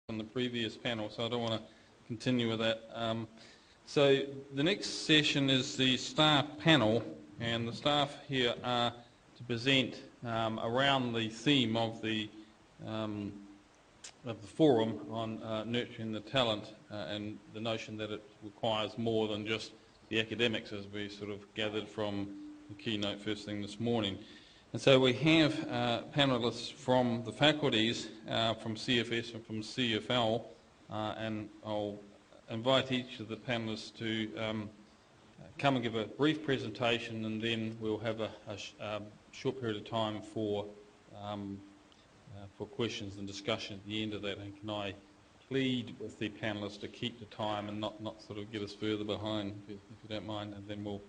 on the previous panel, so I don't want to continue with that. So the next session is the staff panel, and the staff here are to present around the theme of the forum on nurturing the talent and the notion that it requires more than just the academics, as we sort of gathered from the keynote first thing this morning. And so we have panellists from the faculties, from CFS and from CFL, and I'll invite each of the panellists to come and give a brief presentation, and then we'll have a short period of time for questions and discussion at the end of that. And can I plead with the panellists to keep the time and not sort of get us further behind, if you don't mind, and then we'll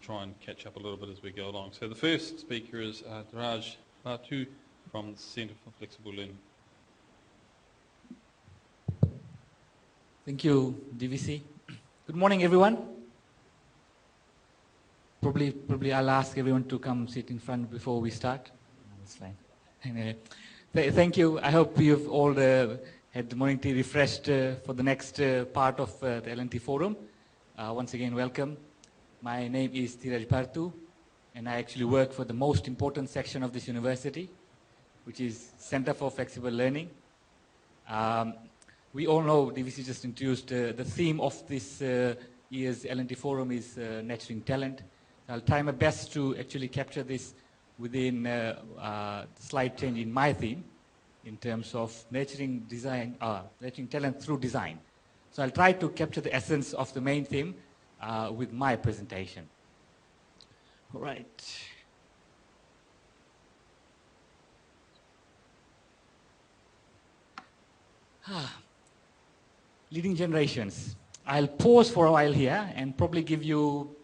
try and catch up a little bit as we go along. So the first speaker is Dheeraj Bhattu from the Centre for Flexible Learning. Thank you, DVC. Good morning, everyone. Probably I'll ask everyone to come sit in front before we start. That's fine. Anyway, thank you. I hope you've all had the morning tea refreshed for the next part of the L&T Forum. Once again, welcome. My name is Dheeraj Bhattu, and I actually work for the most important section of this university, which is Centre for Flexible Learning. We all know, DVC just introduced, the theme of this year's L&T Forum is nurturing talent. I'll try my best to actually capture this within slight change in my theme in terms of nurturing talent through design. So I'll try to capture the essence of the main theme with my presentation. All right. Leading generations. I'll pause for a while here and probably give you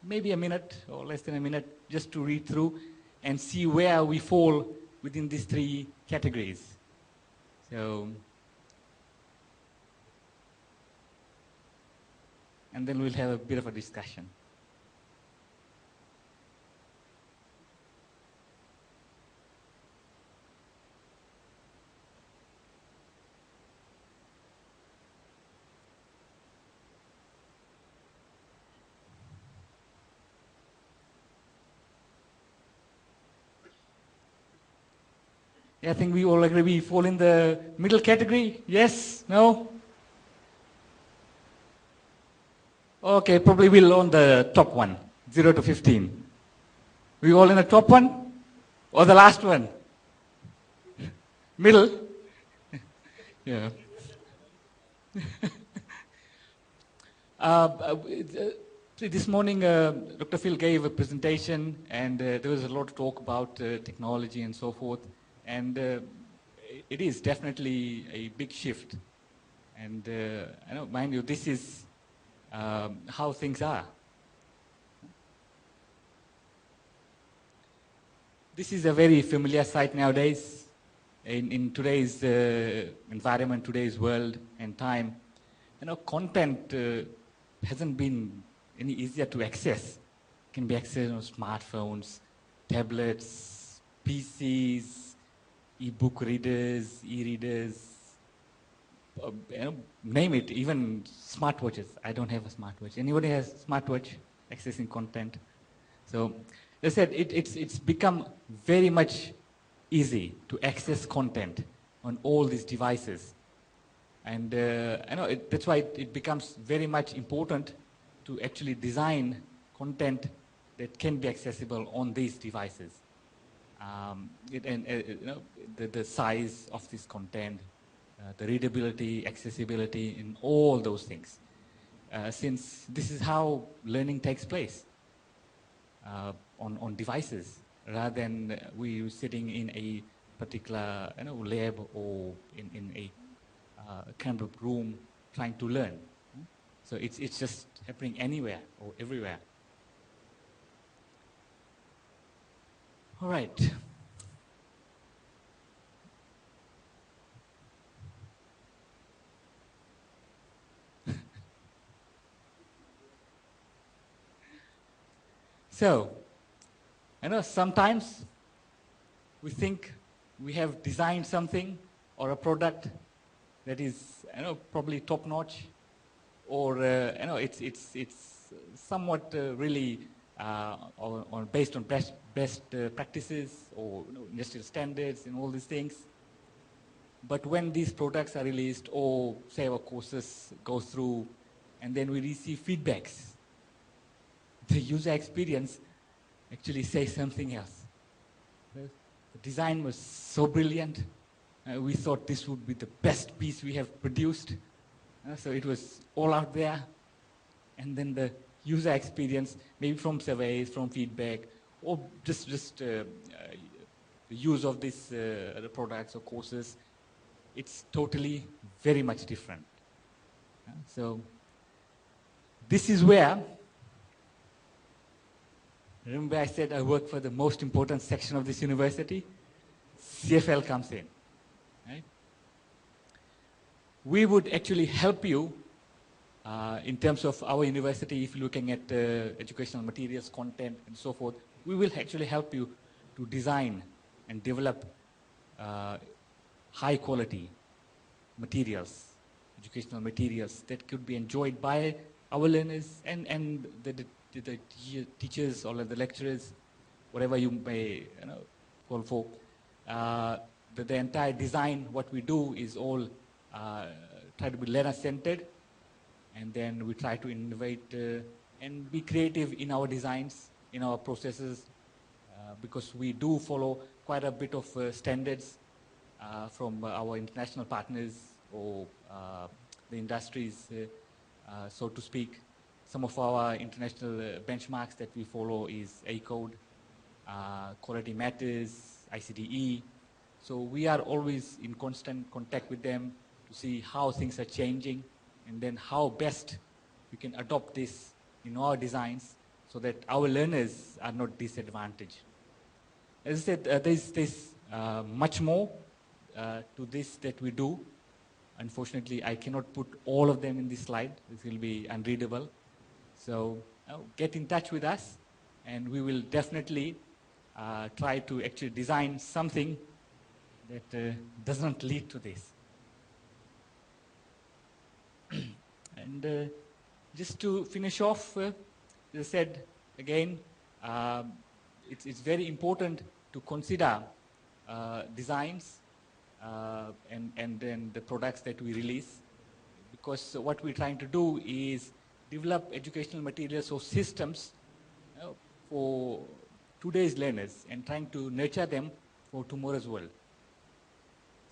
maybe a minute or less than a minute just to read through and see where we fall within these three categories. So, and then we'll have a bit of a discussion. I think we all agree we fall in the middle category. Yes? No? Okay, probably we'll on the top one, 0 to 15. We all in the top one or the last one? Middle? Yeah. This morning, Dr. Phil gave a presentation, and there was a lot of talk about technology and so forth. And it is definitely a big shift. And I know, mind you, this is how things are. This is a very familiar sight nowadays in today's environment, today's world and time. You know, content hasn't been any easier to access. It can be accessed on smartphones, tablets, PCs, e-book readers, e-readers, name it, even smartwatches. I don't have a smartwatch. Anybody has a smartwatch accessing content? So, as I said, it's become very much easy to access content on all these devices. And I know that's why it becomes very much important to actually design content that can be accessible on these devices. The size of this content, the readability, accessibility, and all those things. Since this is how learning takes place on devices, rather than we sitting in a particular lab or in a kind of room trying to learn. So it's just happening anywhere or everywhere. All right. So, I know sometimes we think we have designed something or a product that is, probably top notch, or it's somewhat really based on best practices or industrial standards and all these things. But when these products are released, or say our courses go through, and then we receive feedbacks, the user experience actually says something else. The design was so brilliant. We thought this would be the best piece we have produced. So it was all out there. And then the user experience, maybe from surveys, from feedback, or just the use of these the products or courses, it's totally very much different. So this is where, remember I said I work for the most important section of this university? CFL comes in. Right? We would actually help you in terms of our university, if you're looking at educational materials, content, and so forth. We will actually help you to design and develop high quality materials, educational materials that could be enjoyed by our learners and the teachers or the lecturers, whatever you may call for. The entire design, what we do is all try to be learner-centered, and then we try to innovate and be creative in our designs, in our processes, because we do follow quite a bit of standards from our international partners or the industries, so to speak. Some of our international benchmarks that we follow is ACODE, Quality Matters, ICDE. So we are always in constant contact with them to see how things are changing, and then how best we can adopt this in our designs so that our learners are not disadvantaged. As I said, there's much more to this that we do. Unfortunately, I cannot put all of them in this slide. This will be unreadable. So get in touch with us, and we will definitely try to actually design something that doesn't lead to this. And just to finish off, as I said again, it's very important to consider designs and then the products that we release, because what we're trying to do is develop educational materials or systems for today's learners and trying to nurture them for tomorrow's world.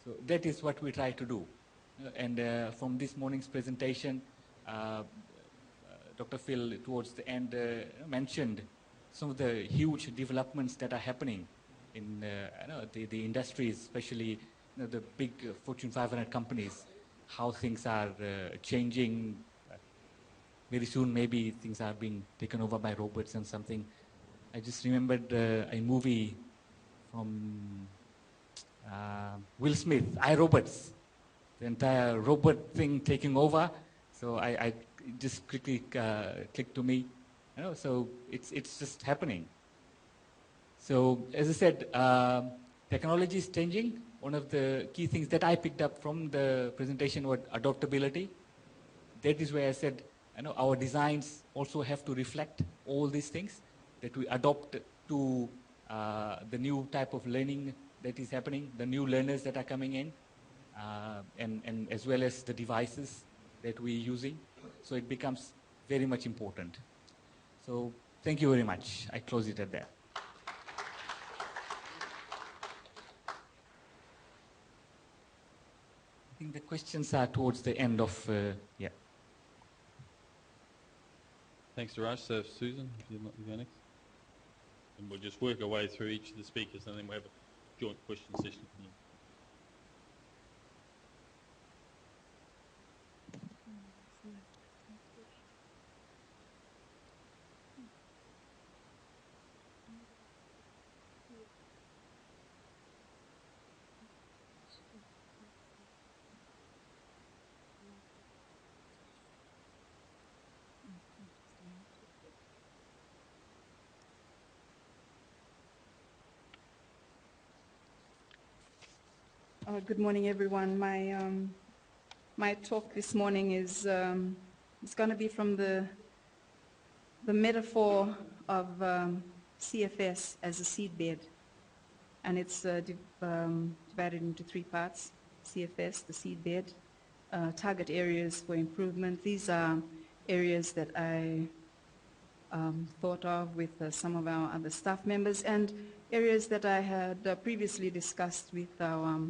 So that is what we try to do. And from this morning's presentation, Dr. Phil, towards the end, mentioned some of the huge developments that are happening in the industries, especially the big Fortune 500 companies, how things are changing. Very soon, maybe things are being taken over by robots and something. I just remembered a movie from Will Smith, iRobots, the entire robot thing taking over. So I just quickly clicked to me. So it's just happening. So as I said, technology is changing. One of the key things that I picked up from the presentation was adaptability. That is where I said, our designs also have to reflect all these things, that we adopt to the new type of learning that is happening, the new learners that are coming in, and as well as the devices that we're using. So it becomes very much important. So thank you very much. I close it at that. I think the questions are towards the end of, yeah. Thanks, Raj. So Susan, if you'd like to go next. And we'll just work our way through each of the speakers, and then we'll have a joint question session at the end. Good morning, everyone. My my talk this morning is it's going to be from the metaphor of CFS as a seedbed, and it's divided into three parts. CFS, the seedbed, target areas for improvement. These are areas that I thought of with some of our other staff members, and areas that I had previously discussed with our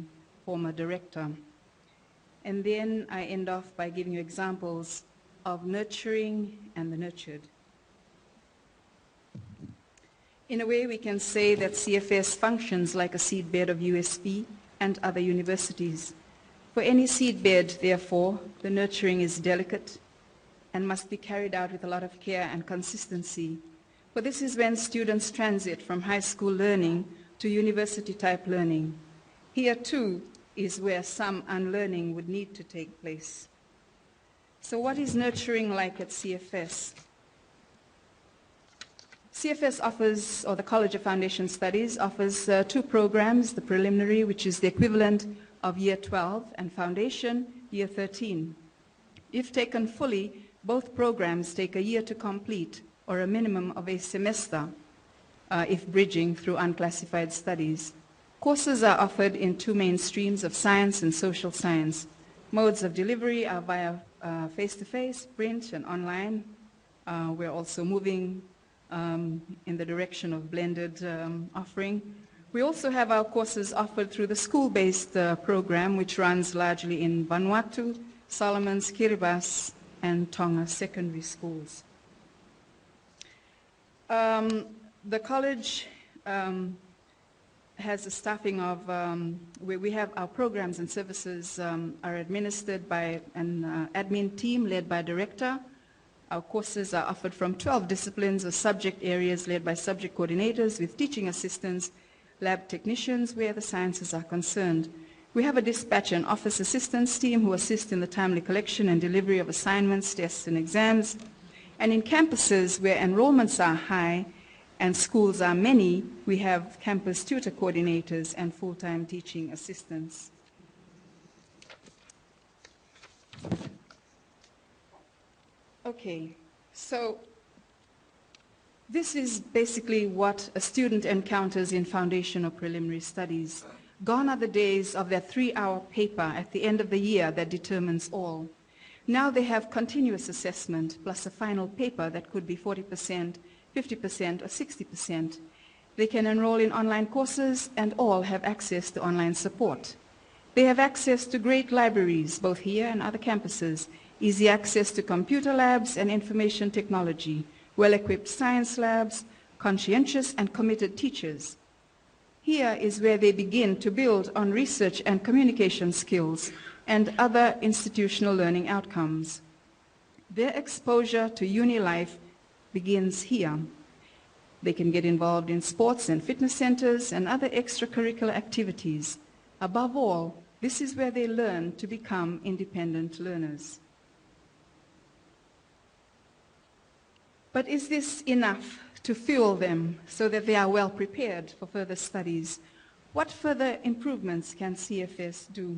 former director. And then I end off by giving you examples of nurturing and the nurtured. In a way, we can say that CFS functions like a seedbed of USP and other universities. For any seedbed, therefore, the nurturing is delicate and must be carried out with a lot of care and consistency. For this is when students transit from high school learning to university-type learning. Here, too, is where some unlearning would need to take place. So what is nurturing like at CFS? CFS offers, or the College of Foundation Studies offers two programs, the preliminary, which is the equivalent of year 12, and foundation, year 13. If taken fully, both programs take a year to complete, or a minimum of a semester, if bridging through unclassified studies. Courses are offered in two main streams of science and social science. Modes of delivery are via face-to-face, print, and online. We're also moving in the direction of blended offering. We also have our courses offered through the school-based program, which runs largely in Vanuatu, Solomons, Kiribati, and Tonga secondary schools. The college has a staffing of, we have our programs and services are administered by an admin team led by a director. Our courses are offered from 12 disciplines or subject areas led by subject coordinators with teaching assistants, lab technicians where the sciences are concerned. We have a dispatch and office assistance team who assist in the timely collection and delivery of assignments, tests, and exams. And in campuses where enrollments are high and schools are many, we have campus tutor coordinators and full-time teaching assistants. Okay, so this is basically what a student encounters in foundation or preliminary studies. Gone are the days of that 3-hour paper at the end of the year that determines all. Now they have continuous assessment plus a final paper that could be 40%, 50%, or 60%. They can enroll in online courses and all have access to online support. They have access to great libraries, both here and other campuses, easy access to computer labs and information technology, well-equipped science labs, conscientious and committed teachers. Here is where they begin to build on research and communication skills and other institutional learning outcomes. Their exposure to uni life begins here. They can get involved in sports and fitness centers and other extracurricular activities. Above all, this is where they learn to become independent learners. But is this enough to fuel them so that they are well prepared for further studies? What further improvements can CFS do?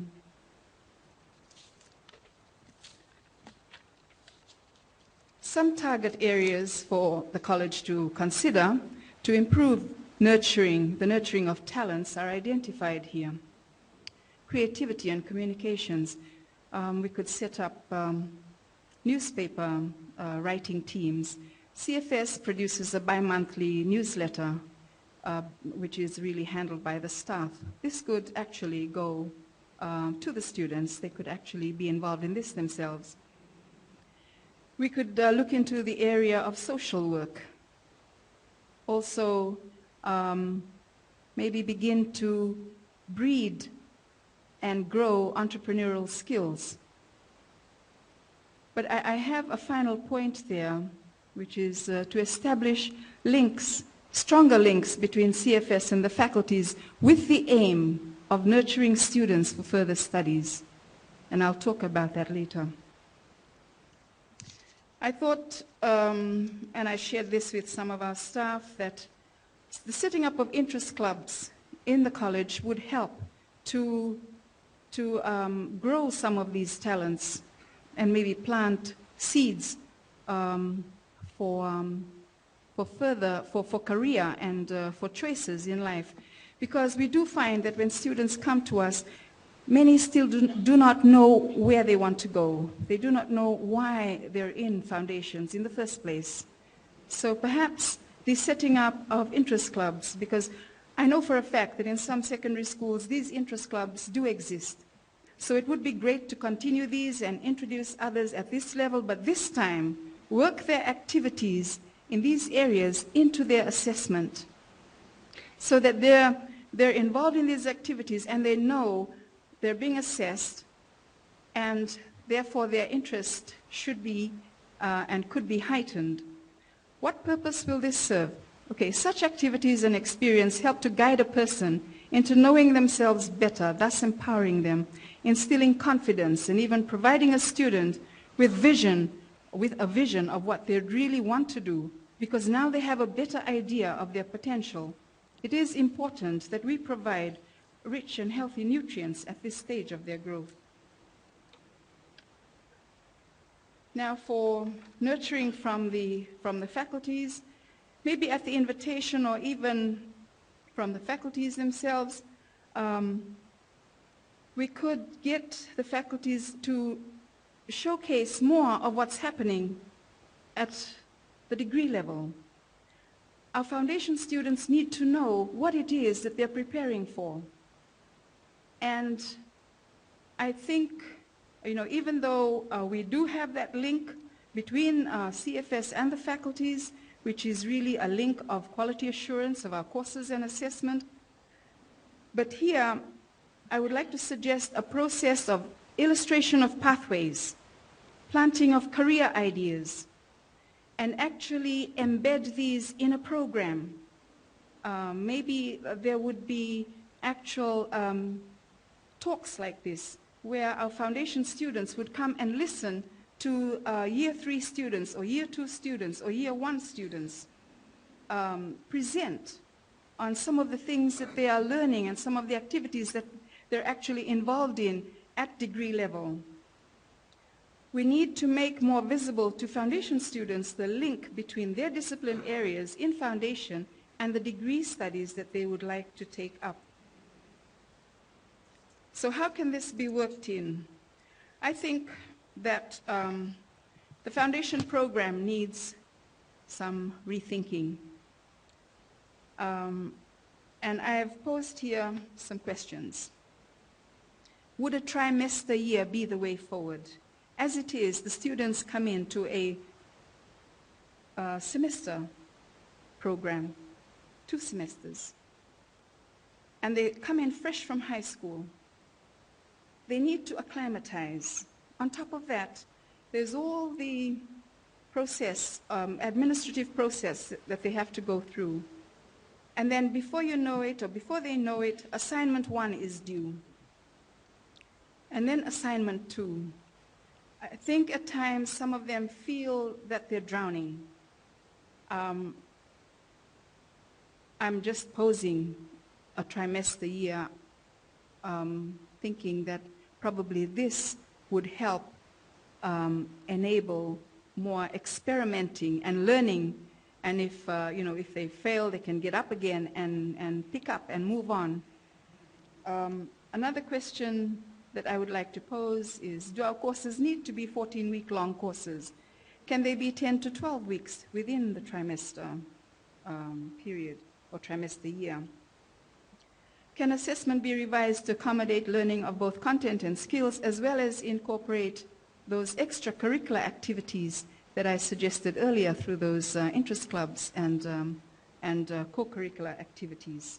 Some target areas for the college to consider to improve the nurturing of talents are identified here. Creativity and communications. We could set up newspaper writing teams. CFS produces a bi-monthly newsletter, which is really handled by the staff. This could actually go to the students. They could actually be involved in this themselves. We could look into the area of social work. Also, maybe begin to breed and grow entrepreneurial skills. But I have a final point there, which is to establish links, stronger links between CFS and the faculties with the aim of nurturing students for further studies. And I'll talk about that later. I thought, and I shared this with some of our staff, that the setting up of interest clubs in the college would help to to grow some of these talents and maybe plant seeds for career and for choices in life. Because we do find that when students come to us, many still do not know where they want to go. They do not know why they're in foundations in the first place. So perhaps the setting up of interest clubs, because I know for a fact that in some secondary schools these interest clubs do exist. So it would be great to continue these and introduce others at this level, but this time work their activities in these areas into their assessment so that they're involved in these activities and they know they're being assessed, and therefore their interest should be and could be heightened. What purpose will this serve? Okay, such activities and experience help to guide a person into knowing themselves better, thus empowering them, instilling confidence, and even providing a student with a vision of what they really want to do, because now they have a better idea of their potential. It is important that we provide rich and healthy nutrients at this stage of their growth. Now for nurturing from the faculties, maybe at the invitation or even from the faculties themselves, we could get the faculties to showcase more of what's happening at the degree level. Our foundation students need to know what it is that they're preparing for. And I think, even though we do have that link between CFS and the faculties, which is really a link of quality assurance of our courses and assessment, but here I would like to suggest a process of illustration of pathways, planting of career ideas, and actually embed these in a program. Maybe there would be actual talks like this, where our foundation students would come and listen to year 3 students or year 2 students or year 1 students present on some of the things that they are learning and some of the activities that they're actually involved in at degree level. We need to make more visible to foundation students the link between their discipline areas in foundation and the degree studies that they would like to take up. So how can this be worked in? I think that the foundation program needs some rethinking. And I have posed here some questions. Would a trimester year be the way forward? As it is, the students come into a semester program, 2 semesters, and they come in fresh from high school. They need to acclimatize. On top of that, there's all the process, administrative process that they have to go through. And then before you know it, or before they know it, assignment 1 is due. And then assignment 2. I think at times some of them feel that they're drowning. I'm just posing a trimester year, thinking that probably this would help enable more experimenting and learning. And if they fail, they can get up again and pick up and move on. Another question that I would like to pose is, do our courses need to be 14-week-long courses? Can they be 10 to 12 weeks within the trimester period or trimester year? Can assessment be revised to accommodate learning of both content and skills, as well as incorporate those extracurricular activities that I suggested earlier through those interest clubs and co-curricular activities?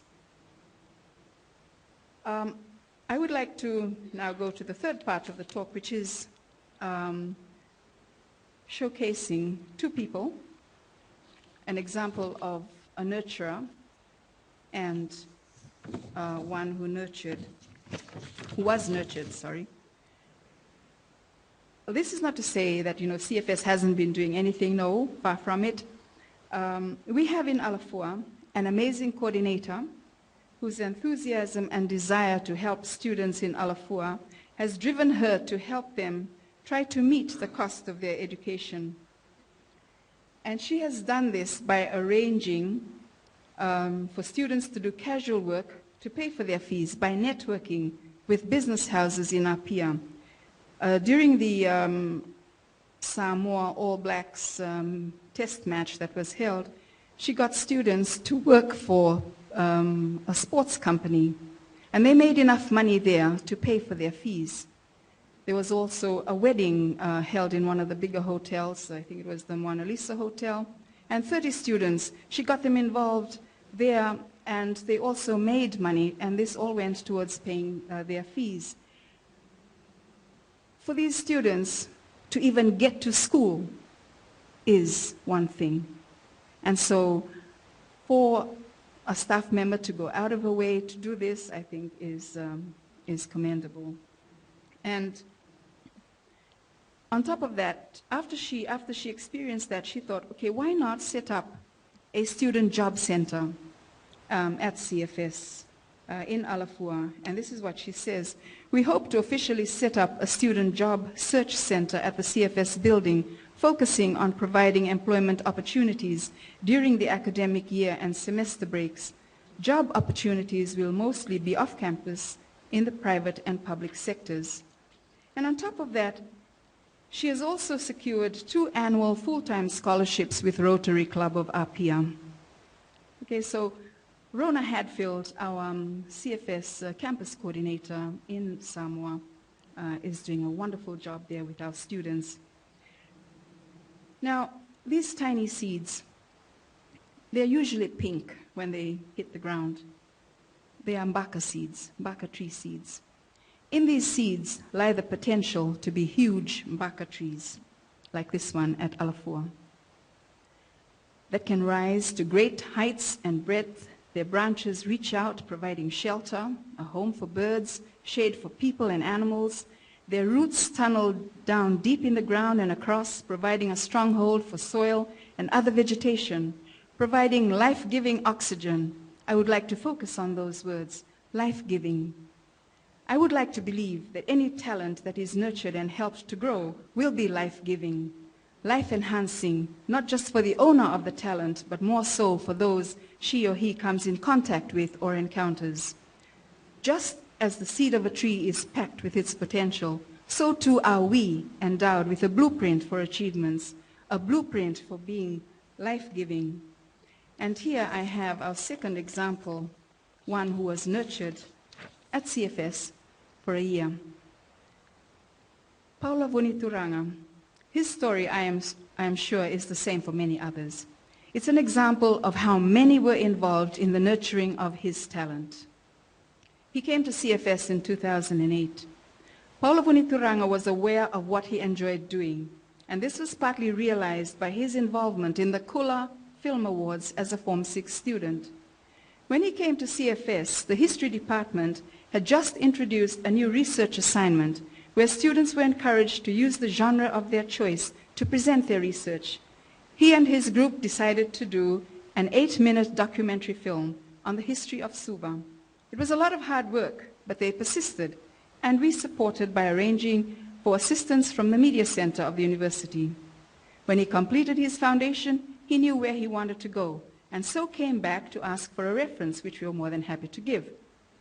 I would like to now go to the third part of the talk, which is showcasing 2 people, an example of a nurturer and one who was nurtured. Well, this is not to say that CFS hasn't been doing anything. No, far from it. We have in Alafua an amazing coordinator whose enthusiasm and desire to help students in Alafua has driven her to help them try to meet the cost of their education. And she has done this by arranging for students to do casual work to pay for their fees by networking with business houses in Apia. During the Samoa All Blacks test match that was held, she got students to work for a sports company, and they made enough money there to pay for their fees. There was also a wedding held in one of the bigger hotels. I think it was the Mona Lisa Hotel. And 30 students, she got them involved there, and they also made money, and this all went towards paying their fees. For these students to even get to school is one thing. And so for a staff member to go out of her way to do this, I think is commendable. And on top of that, after she experienced that, she thought, okay, why not set up a student job center at CFS in Alafua? And this is what she says. We hope to officially set up a student job search center at the CFS building, focusing on providing employment opportunities during the academic year and semester breaks. Job opportunities will mostly be off campus in the private and public sectors. And on top of that, she has also secured 2 annual full-time scholarships with Rotary Club of Apia. Okay, so Rona Hadfield, our CFS campus coordinator in Samoa, is doing a wonderful job there with our students. Now, these tiny seeds, they're usually pink when they hit the ground. They are mbaka seeds, mbaka tree seeds. In these seeds lie the potential to be huge mbaka trees, like this one at Alafua, that can rise to great heights and breadth. Their branches reach out, providing shelter, a home for birds, shade for people and animals. Their roots tunnel down deep in the ground and across, providing a stronghold for soil and other vegetation, providing life-giving oxygen. I would like to focus on those words, life-giving. I would like to believe that any talent that is nurtured and helped to grow will be life-giving, life-enhancing, not just for the owner of the talent, but more so for those she or he comes in contact with or encounters. Just as the seed of a tree is packed with its potential, so too are we endowed with a blueprint for achievements, a blueprint for being life-giving. And here I have our second example, one who was nurtured at CFS for a year. Paula Vunituranga. His story, I am sure, is the same for many others. It's an example of how many were involved in the nurturing of his talent. He came to CFS in 2008. Paula Vunituranga was aware of what he enjoyed doing, and this was partly realized by his involvement in the Kula Film Awards as a Form 6 student. When he came to CFS, the history department had just introduced a new research assignment where students were encouraged to use the genre of their choice to present their research. He and his group decided to do an 8-minute documentary film on the history of Suva. It was a lot of hard work, but they persisted, and we supported by arranging for assistance from the Media Center of the university. When he completed his foundation, he knew where he wanted to go, and so came back to ask for a reference, which we were more than happy to give.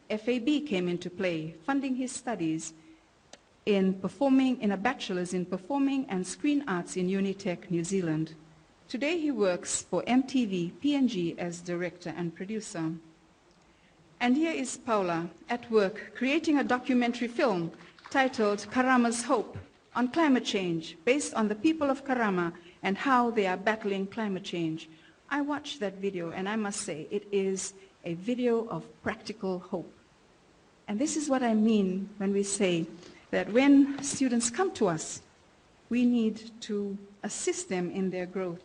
FAB came into play, funding his studies in a bachelor's in performing and screen arts in Unitec, New Zealand. Today he works for MTV PNG as director and producer. And here is Paula at work creating a documentary film titled Karama's Hope on climate change, based on the people of Karama and how they are battling climate change. I watched that video, and I must say it is a video of practical hope. And this is what I mean when we say that when students come to us, we need to assist them in their growth.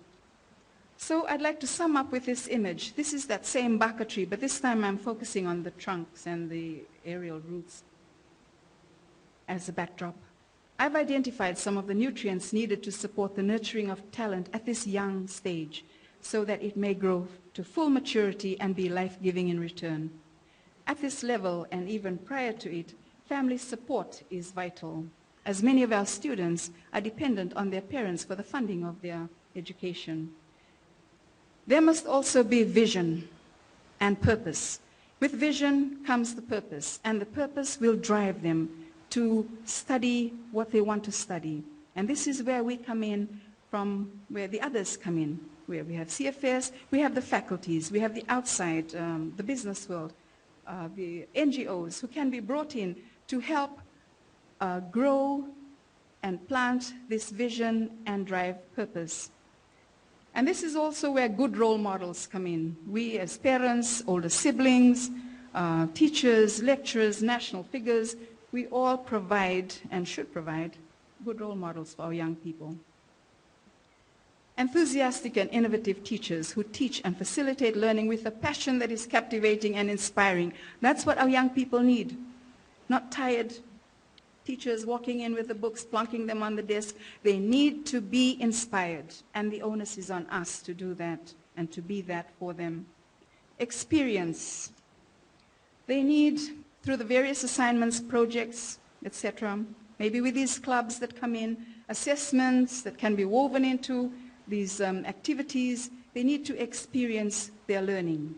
So I'd like to sum up with this image. This is that same mbaka tree, but this time I'm focusing on the trunks and the aerial roots as a backdrop. I've identified some of the nutrients needed to support the nurturing of talent at this young stage so that it may grow to full maturity and be life-giving in return. At this level, and even prior to it, family support is vital, as many of our students are dependent on their parents for the funding of their education. There must also be vision and purpose. With vision comes the purpose, and the purpose will drive them to study what they want to study. And this is where we come in from where the others come in, where we have CFS, we have the faculties, we have the outside, the business world, the NGOs who can be brought in to help grow and plant this vision and drive purpose. And this is also where good role models come in. We as parents, older siblings, teachers, lecturers, national figures, we all provide and should provide good role models for our young people. Enthusiastic and innovative teachers who teach and facilitate learning with a passion that is captivating and inspiring. That's what our young people need. Not tired teachers walking in with the books, plonking them on the desk. They need to be inspired, and the onus is on us to do that and to be that for them. Experience. They need, through the various assignments, projects, etc., maybe with these clubs that come in, assessments that can be woven into these activities, they need to experience their learning.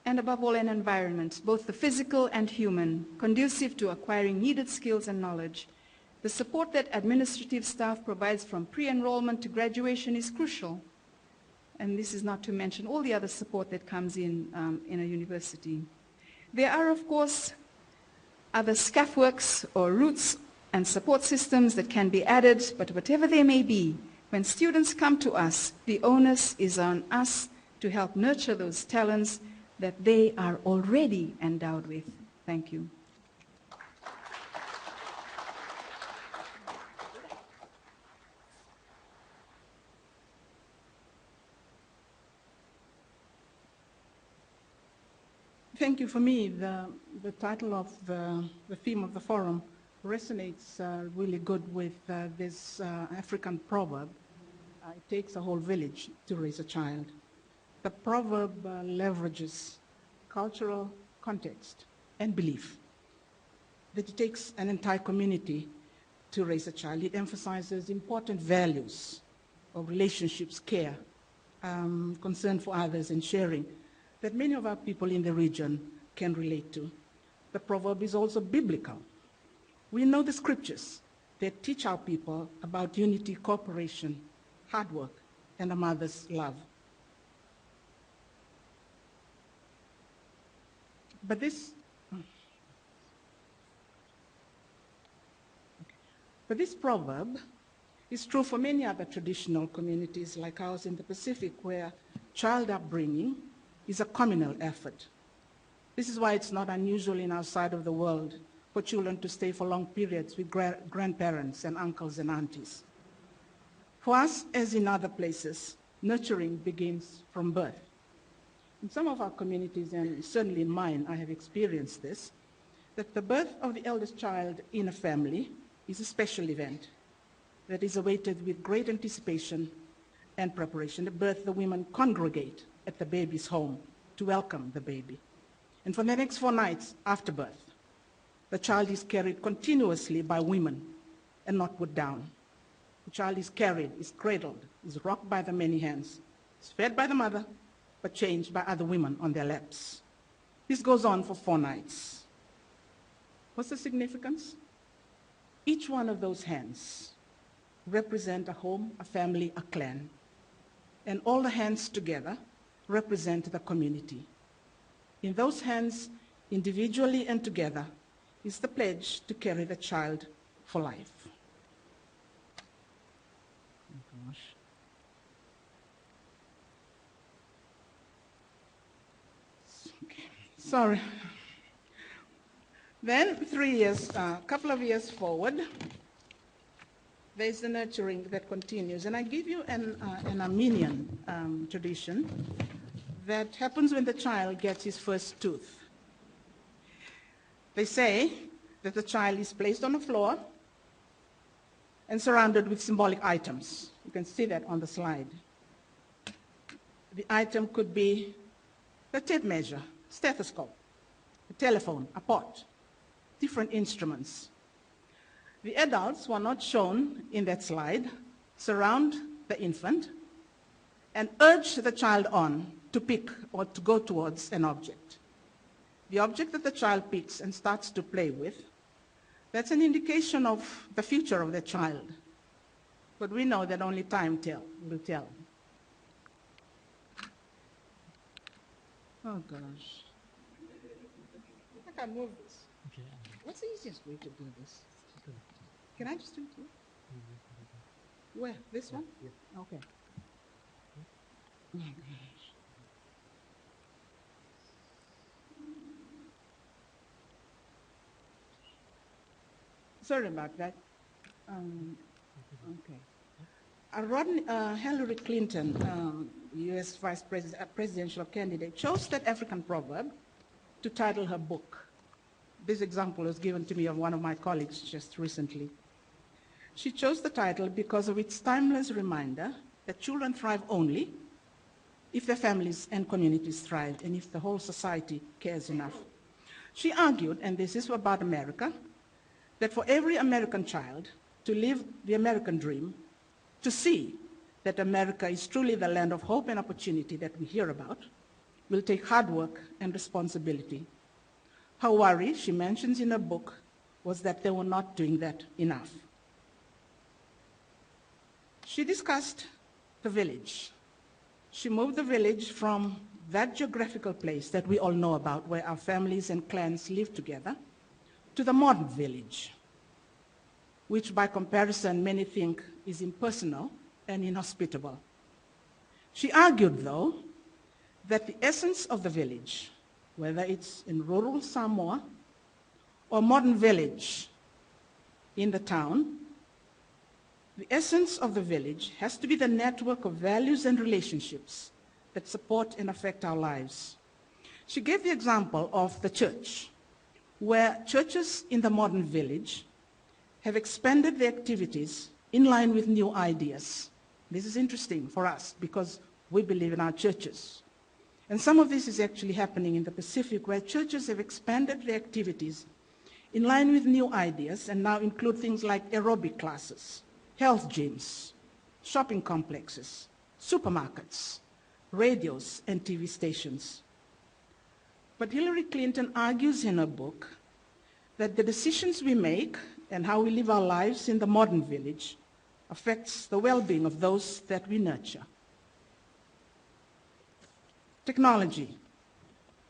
And above all, an environment, both the physical and human, conducive to acquiring needed skills and knowledge. The support that administrative staff provides from pre-enrollment to graduation is crucial. And this is not to mention all the other support that comes in a university. There are, of course, other scafworks or routes and support systems that can be added, but whatever they may be, when students come to us, the onus is on us to help nurture those talents that they are already endowed with. Thank you. Thank you. For me, the title of the theme of the forum resonates really good with this African proverb. It takes a whole village to raise a child. The proverb leverages cultural context and belief, that it takes an entire community to raise a child. It emphasizes important values of relationships, care, concern for others, and sharing that many of our people in the region can relate to. The proverb is also biblical. We know the scriptures that teach our people about unity, cooperation, hard work, and a mother's love. But this proverb is true for many other traditional communities like ours in the Pacific, where child upbringing is a communal effort. This is why it's not unusual in our side of the world for children to stay for long periods with grandparents and uncles and aunties. For us, as in other places, nurturing begins from birth. In some of our communities, and certainly in mine, I have experienced this, that the birth of the eldest child in a family is a special event that is awaited with great anticipation and preparation. At birth, the women congregate at the baby's home to welcome the baby. And for the next 4 nights after birth, the child is carried continuously by women and not put down. The child is carried, is cradled, is rocked by the many hands, is fed by the mother, but changed by other women on their laps. This goes on for 4 nights. What's the significance? Each one of those hands represent a home, a family, a clan. And all the hands together represent the community. In those hands, individually and together, is the pledge to carry the child for life. Oh gosh. Okay. Sorry. Then a couple of years forward, there's the nurturing that continues. And I give you an Armenian tradition that happens when the child gets his first tooth. They say that the child is placed on the floor and surrounded with symbolic items. You can see that on the slide. The item could be a tape measure, stethoscope, a telephone, a pot, different instruments. The adults, who are not shown in that slide, surround the infant and urge the child on to pick or to go towards an object. The object that the child picks and starts to play with, that's an indication of the future of the child. But we know that only time will tell. Oh gosh. I can't move this. Okay. What's the easiest way to do this? Can I just do it here? Where? This one? Yeah. Okay. Oh gosh. Sorry about that. Okay. Hillary Clinton, U.S. presidential candidate, chose that African proverb to title her book. This example was given to me of one of my colleagues just recently. She chose the title because of its timeless reminder that children thrive only if their families and communities thrive and if the whole society cares enough. She argued, and this is about America, that for every American child to live the American dream, to see that America is truly the land of hope and opportunity that we hear about, will take hard work and responsibility. Her worry, she mentions in her book, was that they were not doing that enough. She discussed the village. She moved the village from that geographical place that we all know about, where our families and clans live together, to the modern village, which by comparison many think is impersonal and inhospitable. She argued, though, that the essence of the village, whether it's in rural Samoa or modern village in the town, the essence of the village has to be the network of values and relationships that support and affect our lives. She gave the example of the church, where churches in the modern village have expanded their activities in line with new ideas. This is interesting for us because we believe in our churches. And some of this is actually happening in the Pacific, where churches have expanded their activities in line with new ideas and now include things like aerobic classes, health gyms, shopping complexes, supermarkets, radios, and TV stations. But Hillary Clinton argues in her book that the decisions we make and how we live our lives in the modern village affects the well-being of those that we nurture. Technology,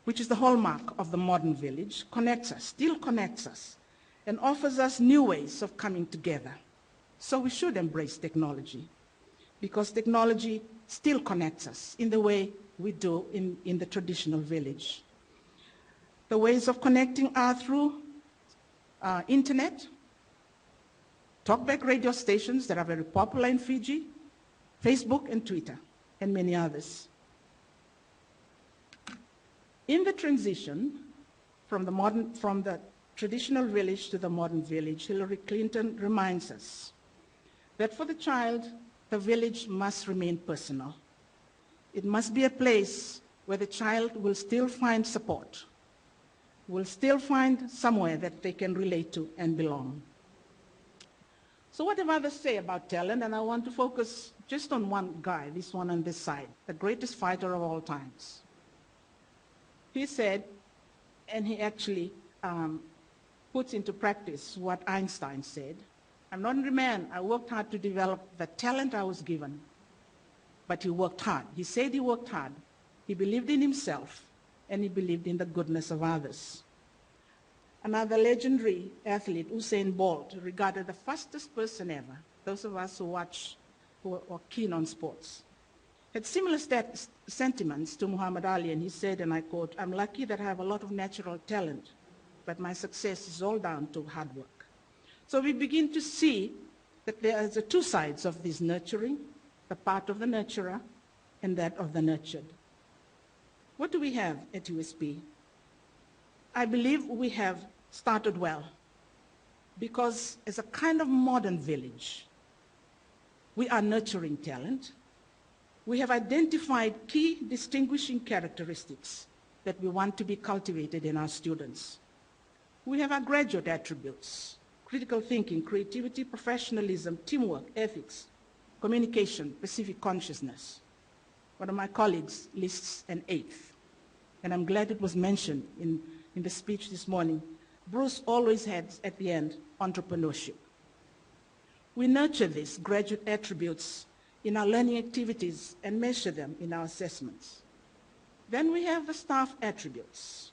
which is the hallmark of the modern village, connects us, still connects us, and offers us new ways of coming together. So we should embrace technology, because technology still connects us in the way we do in the traditional village. The ways of connecting are through internet, talkback radio stations that are very popular in Fiji, Facebook and Twitter, and many others. In the transition from the traditional village to the modern village, Hillary Clinton reminds us that for the child, the village must remain personal. It must be a place where the child will still find support, will still find somewhere that they can relate to and belong. So what do others say about talent? And I want to focus just on one guy, this one on this side, the greatest fighter of all times. He said, and he actually puts into practice what Einstein said, "I'm not a man, I worked hard to develop the talent I was given." But he worked hard. He said he worked hard. He believed in himself, and he believed in the goodness of others. Another legendary athlete, Usain Bolt, regarded the fastest person ever, those of us who are keen on sports, had similar sentiments to Muhammad Ali, and he said, and I quote, "I'm lucky that I have a lot of natural talent, but my success is all down to hard work." So we begin to see that there are the two sides of this nurturing, the part of the nurturer and that of the nurtured. What do we have at USP? I believe we have started well, because as a kind of modern village, we are nurturing talent. We have identified key distinguishing characteristics that we want to be cultivated in our students. We have our graduate attributes: critical thinking, creativity, professionalism, teamwork, ethics, communication, Pacific consciousness. One of my colleagues lists an eighth, and I'm glad it was mentioned in the speech this morning. Bruce always had at the end entrepreneurship. We nurture these graduate attributes in our learning activities and measure them in our assessments. Then we have the staff attributes.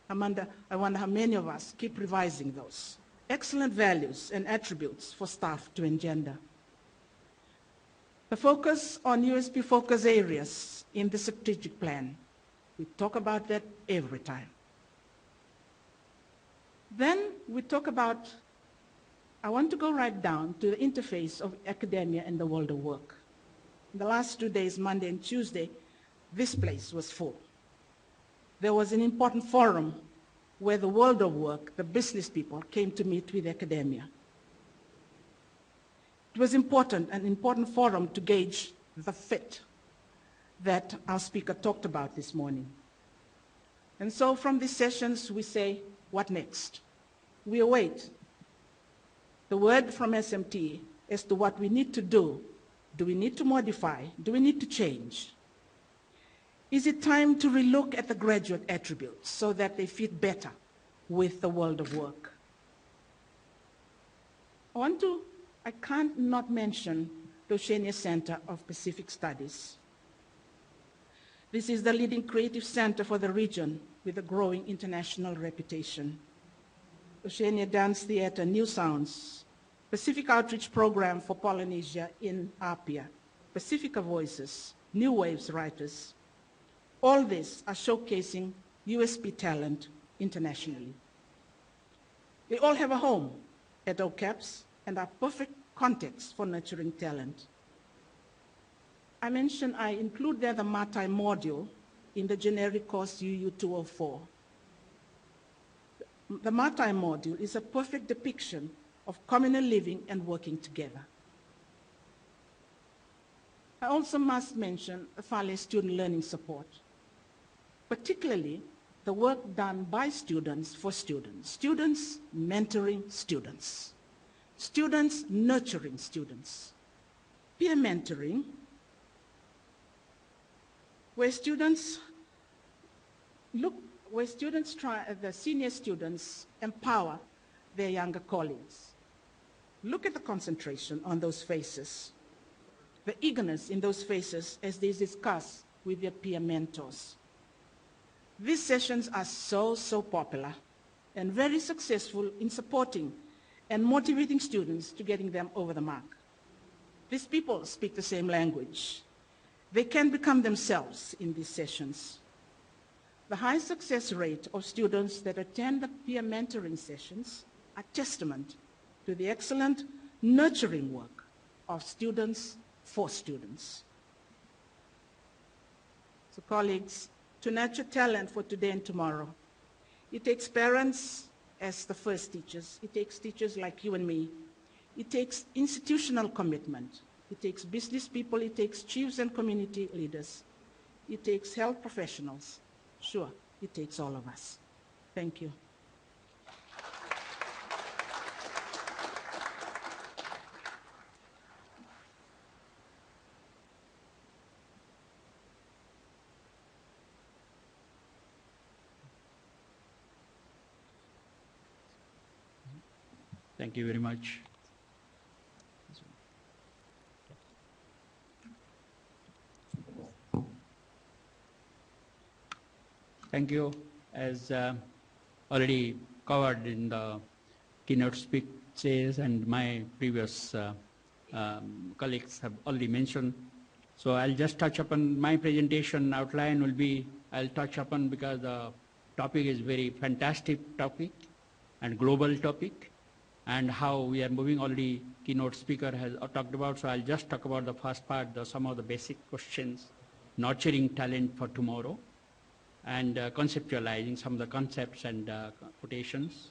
I wonder how many of us keep revising those. Excellent values and attributes for staff to engender. The focus on USP focus areas in the strategic plan. We talk about that every time. Then we talk about, I want to go right down to the interface of academia and the world of work. In the last 2 days, Monday and Tuesday, this place was full. There was an important forum where the world of work, the business people, came to meet with academia. It was important, an important forum to gauge the fit that our speaker talked about this morning. And so from these sessions, we say, what next? We await the word from SMT as to what we need to do. Do we need to modify? Do we need to change? Is it time to relook at the graduate attributes so that they fit better with the world of work? I can't not mention the Oceania Center of Pacific Studies. This is the leading creative center for the region with a growing international reputation. Oceania Dance Theatre, New Sounds, Pacific Outreach Program for Polynesia in Apia, Pacifica Voices, New Waves Writers. All these are showcasing USP talent internationally. They all have a home at OCAPS and are perfect context for nurturing talent. I include there the Matai module in the generic course UU 204. The Matai module is a perfect depiction of communal living and working together. I also must mention Fale student learning support, particularly the work done by students for students, students mentoring students, students nurturing students, peer mentoring, where the senior students empower their younger colleagues. Look at the concentration on those faces, the eagerness in those faces as they discuss with their peer mentors. These sessions are so popular and very successful in supporting and motivating students to getting them over the mark. These people speak the same language. They can become themselves in these sessions. The high success rate of students that attend the peer mentoring sessions are testament to the excellent nurturing work of students for students. So colleagues, to nurture talent for today and tomorrow, it takes parents as the first teachers. It takes teachers like you and me. It takes institutional commitment. It takes business people. It takes chiefs and community leaders. It takes health professionals. Sure, it takes all of us. Thank you. Thank you very much. Thank you. As already covered in the keynote speeches and my previous colleagues have already mentioned. So I'll just touch upon my presentation outline will be, I'll touch upon because the topic is very fantastic topic and global topic, and how we are moving already keynote speaker has talked about. So I'll just talk about the first part, some of the basic questions, nurturing talent for tomorrow, and conceptualizing some of the concepts and quotations.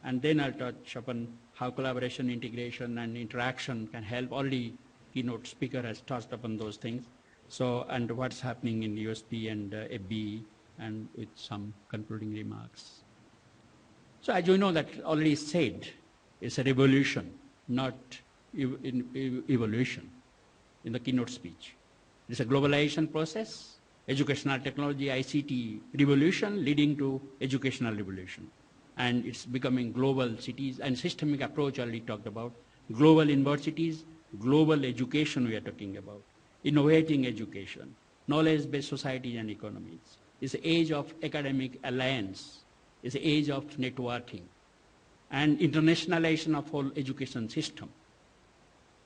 And then I'll touch upon how collaboration, integration, and interaction can help. Already keynote speaker has touched upon those things. So, and what's happening in USP and FBE, and with some concluding remarks. So as you know that already said, it's a revolution, not evolution in the keynote speech. It's a globalization process, educational technology, ICT revolution leading to educational revolution. And it's becoming global cities and systemic approach already talked about. Global universities, global education we are talking about. Innovating education, knowledge-based societies and economies. It's the age of academic alliance. It's the age of networking and internationalization of whole education system.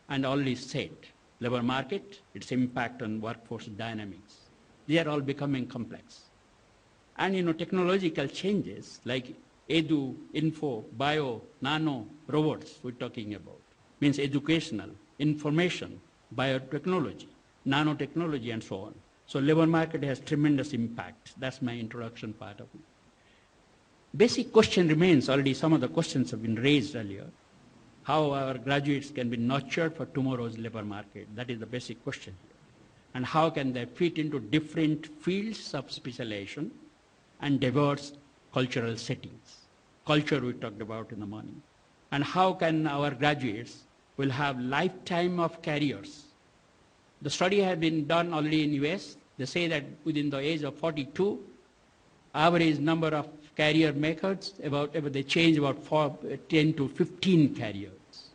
And already said, labor market, its impact on workforce dynamics. They are all becoming complex. And technological changes like edu, info, bio, nano, robots we're talking about, means educational, information, biotechnology, nanotechnology, and so on. So labor market has tremendous impact. That's my introduction part of it. Basic question remains, already some of the questions have been raised earlier, how our graduates can be nurtured for tomorrow's labor market. That is the basic question here. And how can they fit into different fields of specialization and diverse cultural settings. Culture we talked about in the morning. And how can our graduates will have lifetime of careers. The study has been done already in US. They say that within the age of 42, average number of career makers, they change about 10 to 15 careers.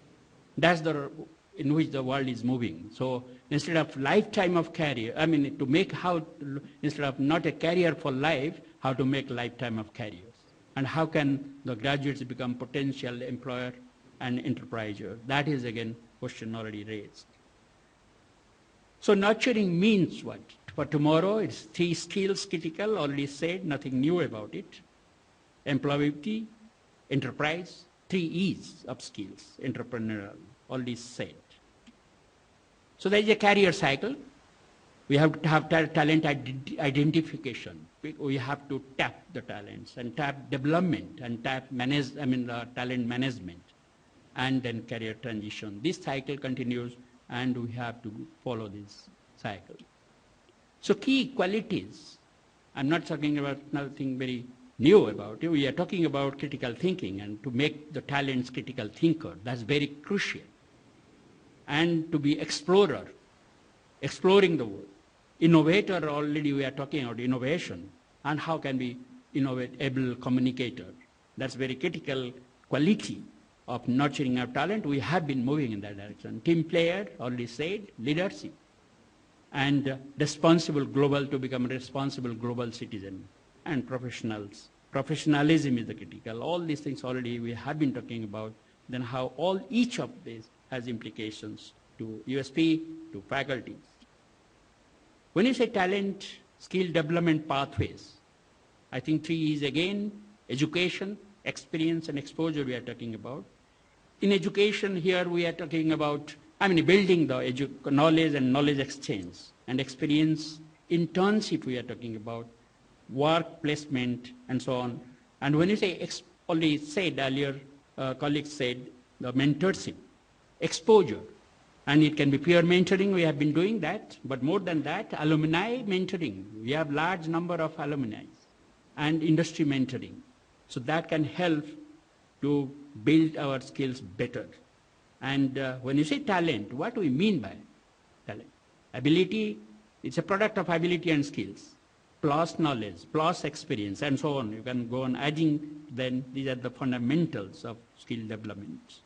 That's the in which the world is moving. So instead of lifetime of career, instead of not a career for life, how to make lifetime of careers. And how can the graduates become potential employer and enterpriser? That is again question already raised. So nurturing means what? For tomorrow, it's 3 skills critical, already said, nothing new about it. Employability, enterprise, 3 E's of skills, entrepreneurial, already said. So there is a career cycle. We have to have talent identification. We have to tap the talents and tap development and tap talent management and then career transition. This cycle continues and we have to follow this cycle. So key qualities, I'm not talking about nothing very new about it. We are talking about critical thinking and to make the talents critical thinker. That's very crucial. And to be explorer, exploring the world. Innovator, already we are talking about innovation and how can we innovate, able communicator. That's very critical quality of nurturing our talent. We have been moving in that direction. Team player, already said, leadership. And responsible global to become a responsible global citizen. And professionals. Professionalism is the critical. All these things already we have been talking about. Then how each of these has implications to USP, to faculties. When you say talent, skill development pathways, I think 3 is again education, experience, and exposure we are talking about. In education here we are talking about building the knowledge and knowledge exchange and experience, internship we are talking about, work placement and so on. And when you say, already said earlier, colleagues said the mentorship, exposure, and it can be peer mentoring, we have been doing that, but more than that, alumni mentoring. We have large number of alumni and industry mentoring. So that can help to build our skills better. And when you say talent, what do we mean by talent? Ability, it's a product of ability and skills, plus knowledge, plus experience, and so on. You can go on adding, then these are the fundamentals of skill development.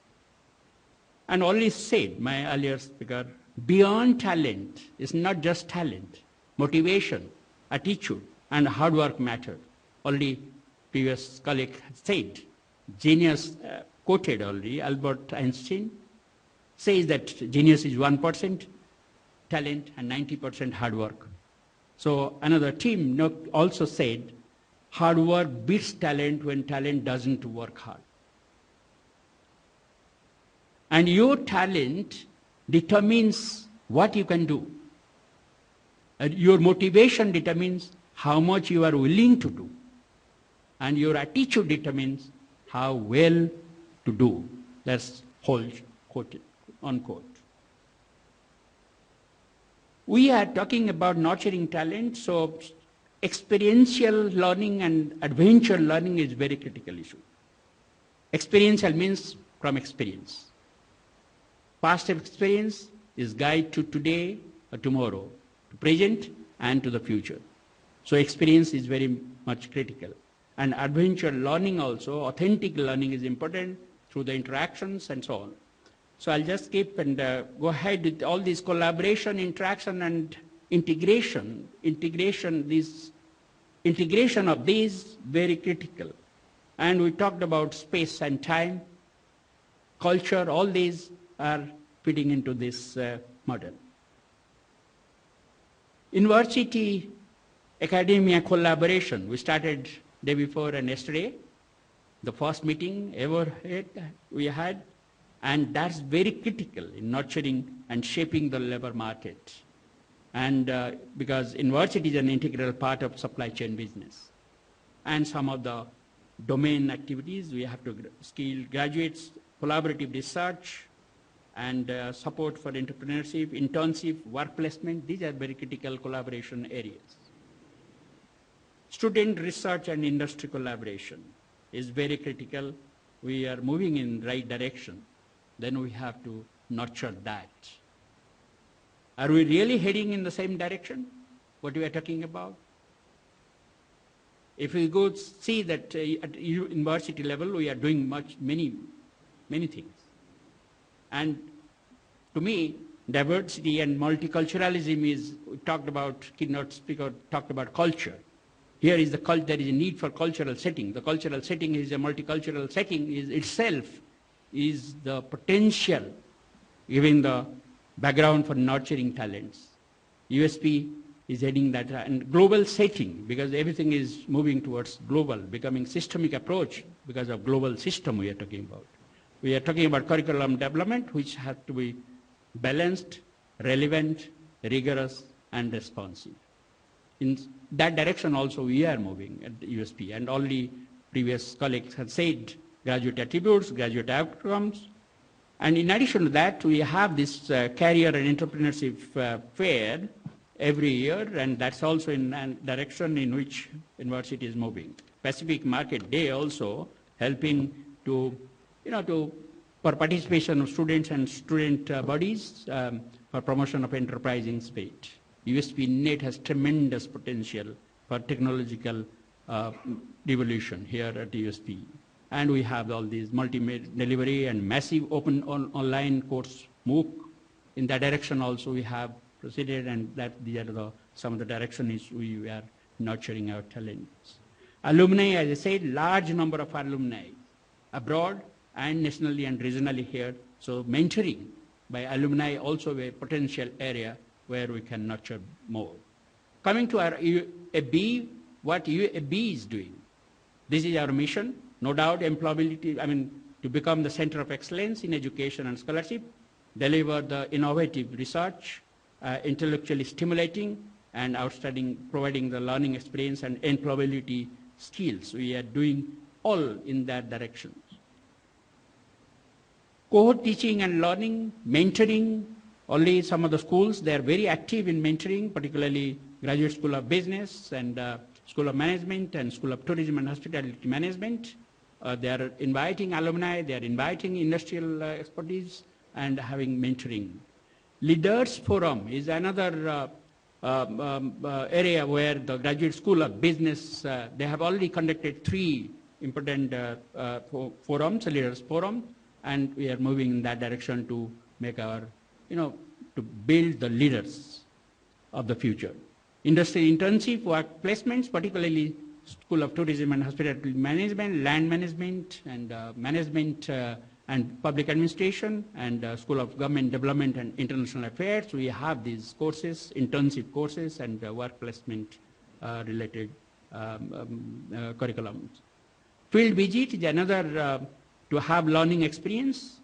And already said, my earlier speaker, beyond talent is not just talent, motivation, attitude, and hard work matter. Already previous colleague said, genius quoted already, Albert Einstein says that genius is 1% talent and 90% hard work. So another team also said, hard work beats talent when talent doesn't work hard. And your talent determines what you can do. And your motivation determines how much you are willing to do. And your attitude determines how well to do. That's whole quote, unquote. We are talking about nurturing talent, so experiential learning and adventure learning is very critical issue. Experiential means from experience. Past experience is guide to today or tomorrow, to present and to the future. So experience is very much critical. And adventure learning also, authentic learning is important through the interactions and so on. So I'll just skip and go ahead with all these collaboration, interaction and integration. This integration of these very critical. And we talked about space and time, culture, all these are fitting into this model. University academia collaboration, we started day before and yesterday, the first meeting ever we had, and that's very critical in nurturing and shaping the labor market. And because university is an integral part of supply chain business. And some of the domain activities, we have to skill graduates, collaborative research, and support for entrepreneurship, internship, work placement. These are very critical collaboration areas. Student research and industry collaboration is very critical. We are moving in the right direction. Then we have to nurture that. Are we really heading in the same direction, what we are talking about? If we go see that at university level, we are doing many things. And to me, diversity and multiculturalism is, we talked about, keynote speaker talked about culture. Here is there is a need for cultural setting. The cultural setting is a multicultural setting itself is the potential, giving the background for nurturing talents. USP is heading that, and global setting, because everything is moving towards global, becoming systemic approach because of global system we are talking about. We are talking about curriculum development, which has to be balanced, relevant, rigorous, and responsive. In that direction also we are moving at the USP, and all the previous colleagues have said graduate attributes, graduate outcomes. And in addition to that, we have this career and entrepreneurship fair every year, and that's also in a direction in which university is moving. Pacific Market Day also helping to, for participation of students and student bodies for promotion of enterprising spirit. USP NET has tremendous potential for technological revolution here at USP. And we have all these multi-media delivery and massive open online course MOOC. In that direction also we have proceeded, and these are some of the directions we are nurturing our talents. Alumni, as I said, large number of alumni abroad and nationally and regionally here. So mentoring by alumni also a potential area where we can nurture more. Coming to our UAB, what UAB is doing. This is our mission. No doubt employability, to become the center of excellence in education and scholarship, deliver the innovative research, intellectually stimulating and outstanding, providing the learning experience and employability skills. We are doing all in that direction. Cohort teaching and learning, mentoring, only some of the schools, they are very active in mentoring, particularly Graduate School of Business and School of Management and School of Tourism and Hospitality Management. They are inviting alumni, they are inviting industrial expertise and having mentoring. Leaders Forum is another area where the Graduate School of Business, they have already conducted 3 important forums, Leaders Forum, and we are moving in that direction to make our, to build the leaders of the future. Industry internship, work placements, particularly School of Tourism and Hospitality Management, Land Management, and Management and Public Administration, and School of Government Development and International Affairs. We have these courses, internship courses, and work placement related curriculums. Field visit is another to have learning experience,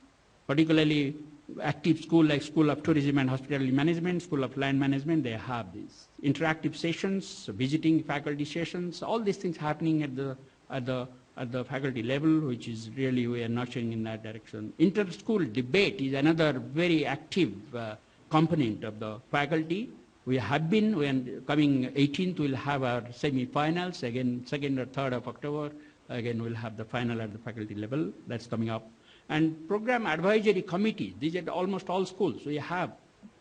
particularly active school like School of Tourism and Hospitality Management, School of Land Management, they have these. Interactive sessions, visiting faculty sessions, all these things happening at the faculty level, which is really we are nurturing in that direction. Inter-school debate is another very active component of the faculty. We have been, when coming 18th, we'll have our semi-finals, again 2nd or 3rd of October. Again, we'll have the final at the faculty level. That's coming up. And program advisory committee, these are almost all schools we have.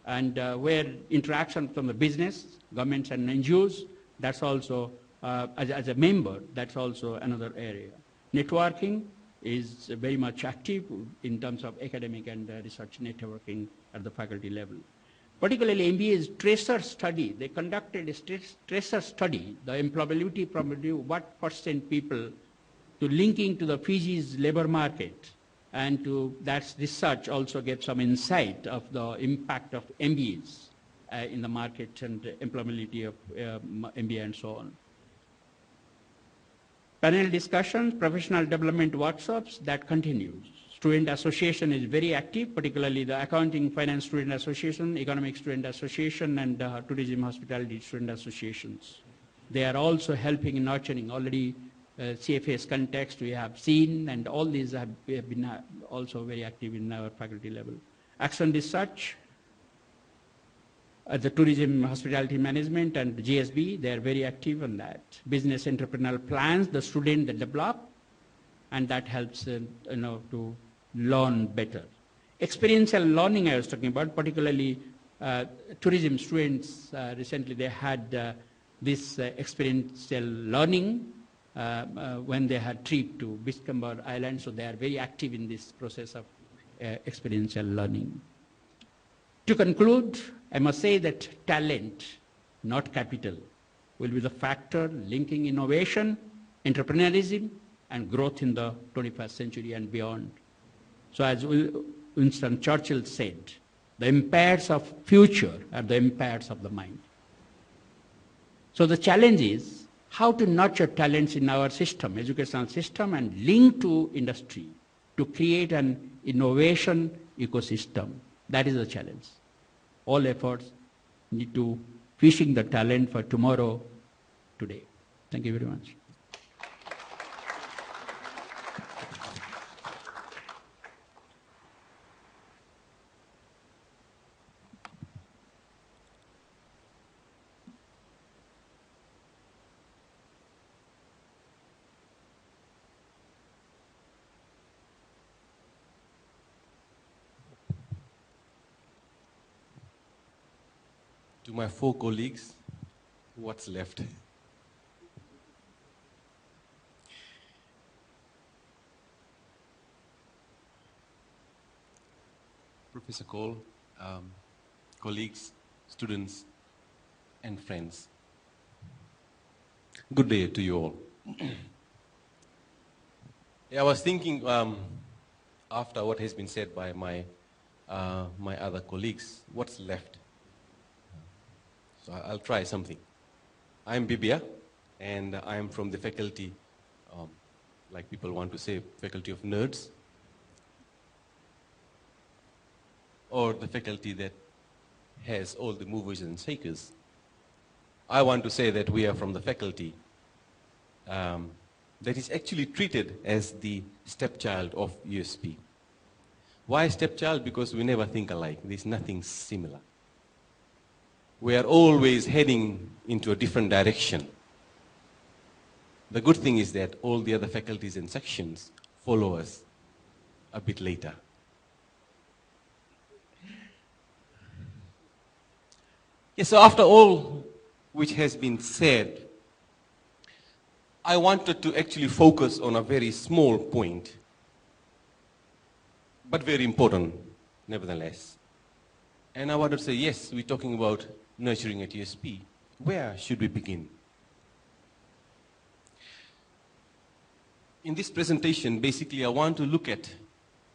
And where interaction from the business, governments and NGOs, that's also, as a member, that's also another area. Networking is very much active in terms of academic and research networking at the faculty level. Particularly MBA's tracer study, they conducted a tracer study, the employability probability, what percent people to linking to the Fiji's labor market, and to that research also gave some insight of the impact of MBAs in the market and employability of MBA and so on. Panel discussions, professional development workshops, that continues. Student association is very active, particularly the Accounting Finance Student Association, Economic Student Association, and Tourism Hospitality Student Associations. They are also helping in nurturing already CFA's context we have seen, and all these have been also very active in our faculty level. Action Research, the Tourism Hospitality Management and the GSB, they are very active on that. Business entrepreneurial plans, the student they develop, and that helps to learn better. Experiential learning I was talking about, particularly tourism students, recently they had this experiential learning when they had trip to Biscayne Island, so they are very active in this process of experiential learning. To conclude, I must say that talent, not capital, will be the factor linking innovation, entrepreneurship, and growth in the 21st century and beyond. So as Winston Churchill said, the empires of future are the empires of the mind. So the challenge is how to nurture talents in our system, educational system, and link to industry to create an innovation ecosystem. That is the challenge. All efforts need to fishing the talent for tomorrow, today. Thank you very much. To my 4 colleagues, what's left? Professor Cole, colleagues, students, and friends. Good day to you all. I was thinking after what has been said by my other colleagues, what's left? So I'll try something. I'm Bibia, and I'm from the faculty, like people want to say, faculty of nerds, or the faculty that has all the movers and shakers. I want to say that we are from the faculty that is actually treated as the stepchild of USP. Why stepchild? Because we never think alike. There's nothing similar. We are always heading into a different direction. The good thing is that all the other faculties and sections follow us a bit later. Yes, so after all which has been said, I wanted to actually focus on a very small point, but very important nevertheless. And I wanted to say, yes, we're talking about nurturing at USP. Where should we begin? In this presentation, basically, I want to look at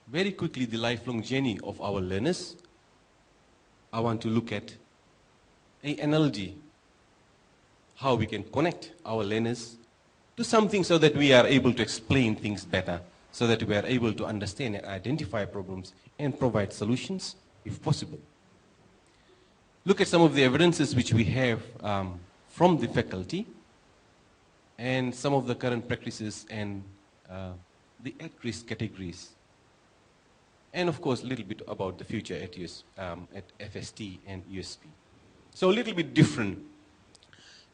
very quickly the lifelong journey of our learners. I want to look at an analogy, how we can connect our learners to something so that we are able to explain things better, so that we are able to understand and identify problems and provide solutions if possible. Look at some of the evidences which we have from the faculty and some of the current practices and the at-risk categories. And of course, a little bit about the future at FST and USP. So a little bit different.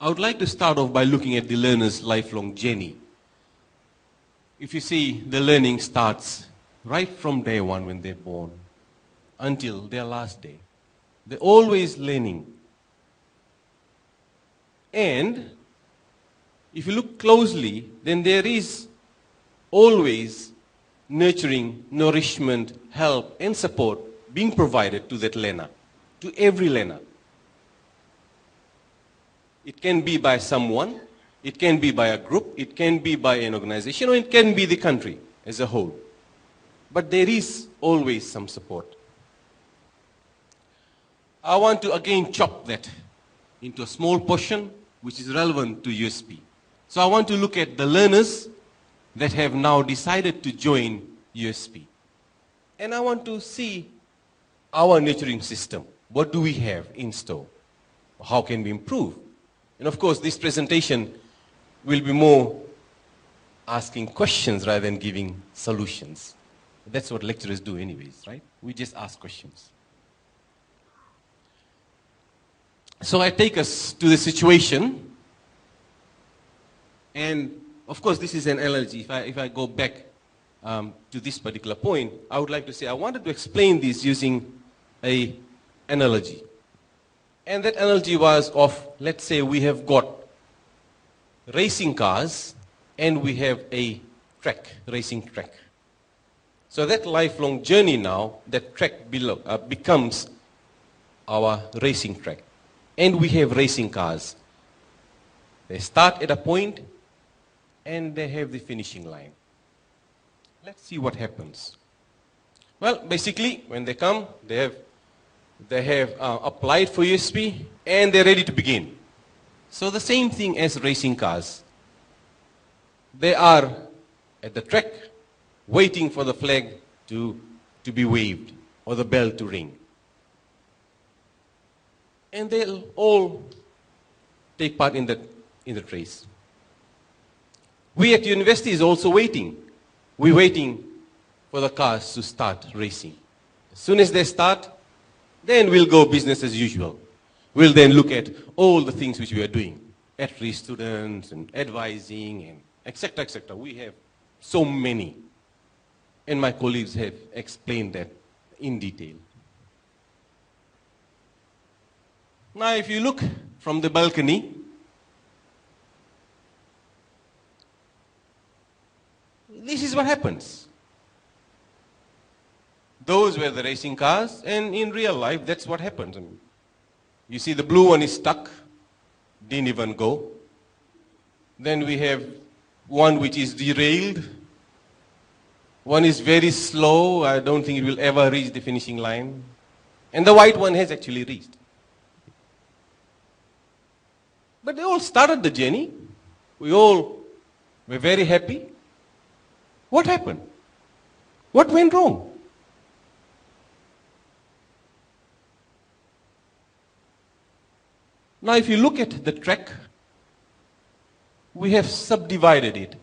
I would like to start off by looking at the learner's lifelong journey. if you see, the learning starts right from day one when they're born until their last day. They're always learning. And if you look closely, then there is always nurturing, nourishment, help, and support being provided to that learner, to every learner. It can be by someone, it can be by a group, it can be by an organization, or it can be the country as a whole. But there is always some support. I want to again chop that into a small portion which is relevant to USP. So I want to look at the learners that have now decided to join USP. And I want to see our nurturing system. What do we have in store? How can we improve? And of course, this presentation will be more asking questions rather than giving solutions. That's what lecturers do anyways, right? We just ask questions. So I take us to the situation, and of course this is an analogy. If I go back to this particular point, I would like to say I wanted to explain this using an analogy. And that analogy was of, let's say we have got racing cars and we have a track, racing track. So that lifelong journey now, that track becomes our racing track. And we have racing cars. They start at a point and they have the finishing line. Let's see what happens. Well, basically, when they come, they have applied for USP and they're ready to begin. So the same thing as racing cars. They are at the track waiting for the flag to be waved or the bell to ring. And they'll all take part in the race. We at university is also waiting. We're waiting for the cars to start racing. As soon as they start, then we'll go business as usual. We'll then look at all the things which we are doing, at-risk students and advising and etc., etc. We have so many. And my colleagues have explained that in detail. Now, if you look from the balcony, this is what happens. Those were the racing cars, and in real life, that's what happens. I mean, you see the blue one is stuck, didn't even go. Then we have one which is derailed. One is very slow. I don't think it will ever reach the finishing line. And the white one has actually reached. But they all started the journey. We all were very happy. What happened? What went wrong? Now, if you look at the track, we have subdivided it.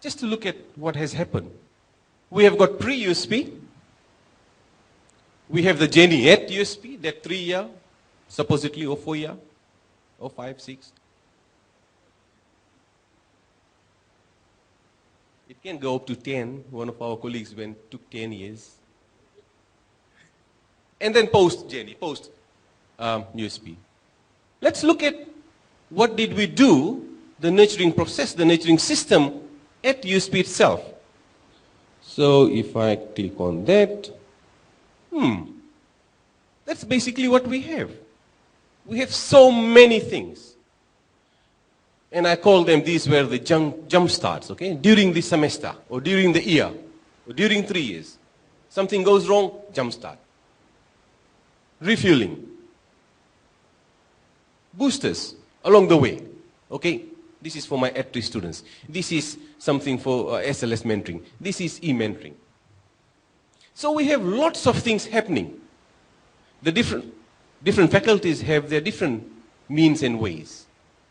Just to look at what has happened. We have got pre-USP. We have the journey at USP, that 3-year, supposedly, or 4-year, or 5, 6. It can go up to 10. One of our colleagues took 10 years. And then post-journey, post-USP. Let's look at what did we do, the nurturing process, the nurturing system at USP itself. So if I click on that, that's basically what we have. We have so many things. And I call them, these were the jump starts, okay? During the semester, or during the year, or during 3 years. Something goes wrong, jump start. Refueling. Boosters along the way, okay? This is for my at-risk students. This is something for SLS mentoring. This is e-mentoring. So we have lots of things happening. The different faculties have their different means and ways.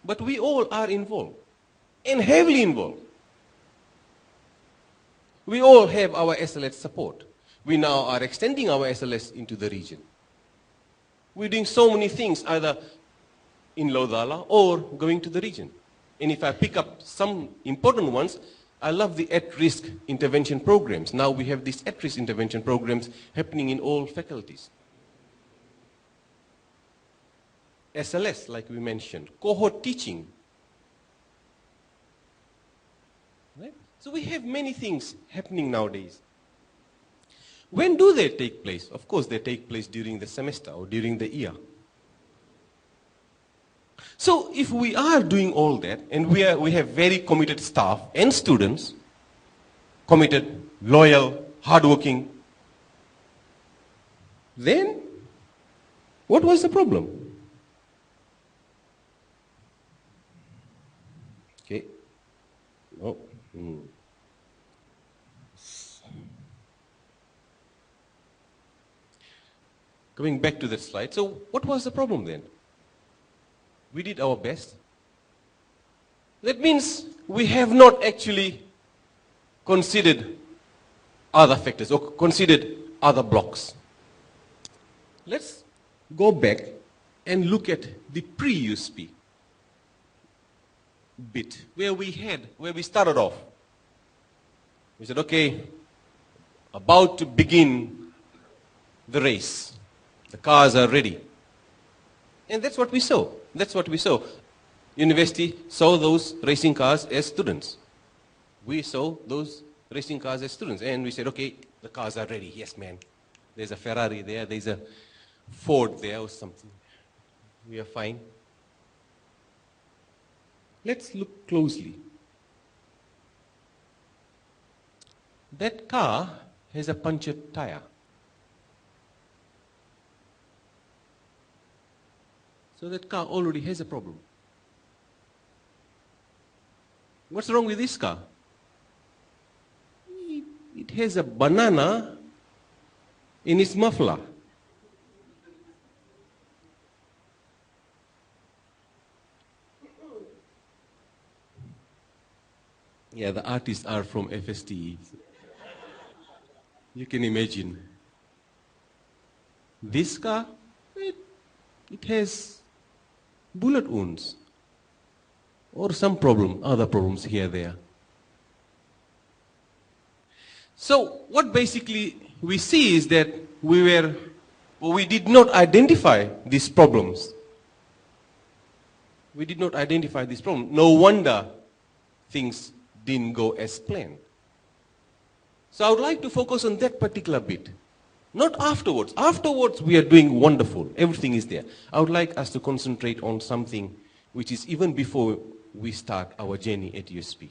But we all are involved, and heavily involved. We all have our SLS support. We now are extending our SLS into the region. We're doing so many things, either in Lodala or going to the region. And if I pick up some important ones, I love the at-risk intervention programs. Now we have these at-risk intervention programs happening in all faculties. SLS, like we mentioned, cohort teaching. Right? So we have many things happening nowadays. When do they take place? Of course, they take place during the semester or during the year. So if we are doing all that, and we have very committed staff and students, committed, loyal, hardworking, then what was the problem? Okay. No. Coming back to that slide. So what was the problem then? We did our best. That means we have not actually considered other factors or considered other blocks. Let's go back and look at the pre-USP bit where we started off. We said, okay, about to begin the race. The cars are ready. And that's what we saw. That's what we saw. University saw those racing cars as students. We saw those racing cars as students. And we said, okay, the cars are ready. Yes, man. There's a Ferrari there. There's a Ford there or something. We are fine. Let's look closely. That car has a punctured tire. So that car already has a problem. What's wrong with this car? It has a banana in its muffler. Yeah, the artists are from FSTE. You can imagine. This car, it has bullet wounds or some problem, other problems here, there. So what basically we see is that we did not identify these problems. We did not identify this problem. No wonder things didn't go as planned. So I would like to focus on that particular bit. Not afterwards. Afterwards, we are doing wonderful. Everything is there. I would like us to concentrate on something which is even before we start our journey at USP.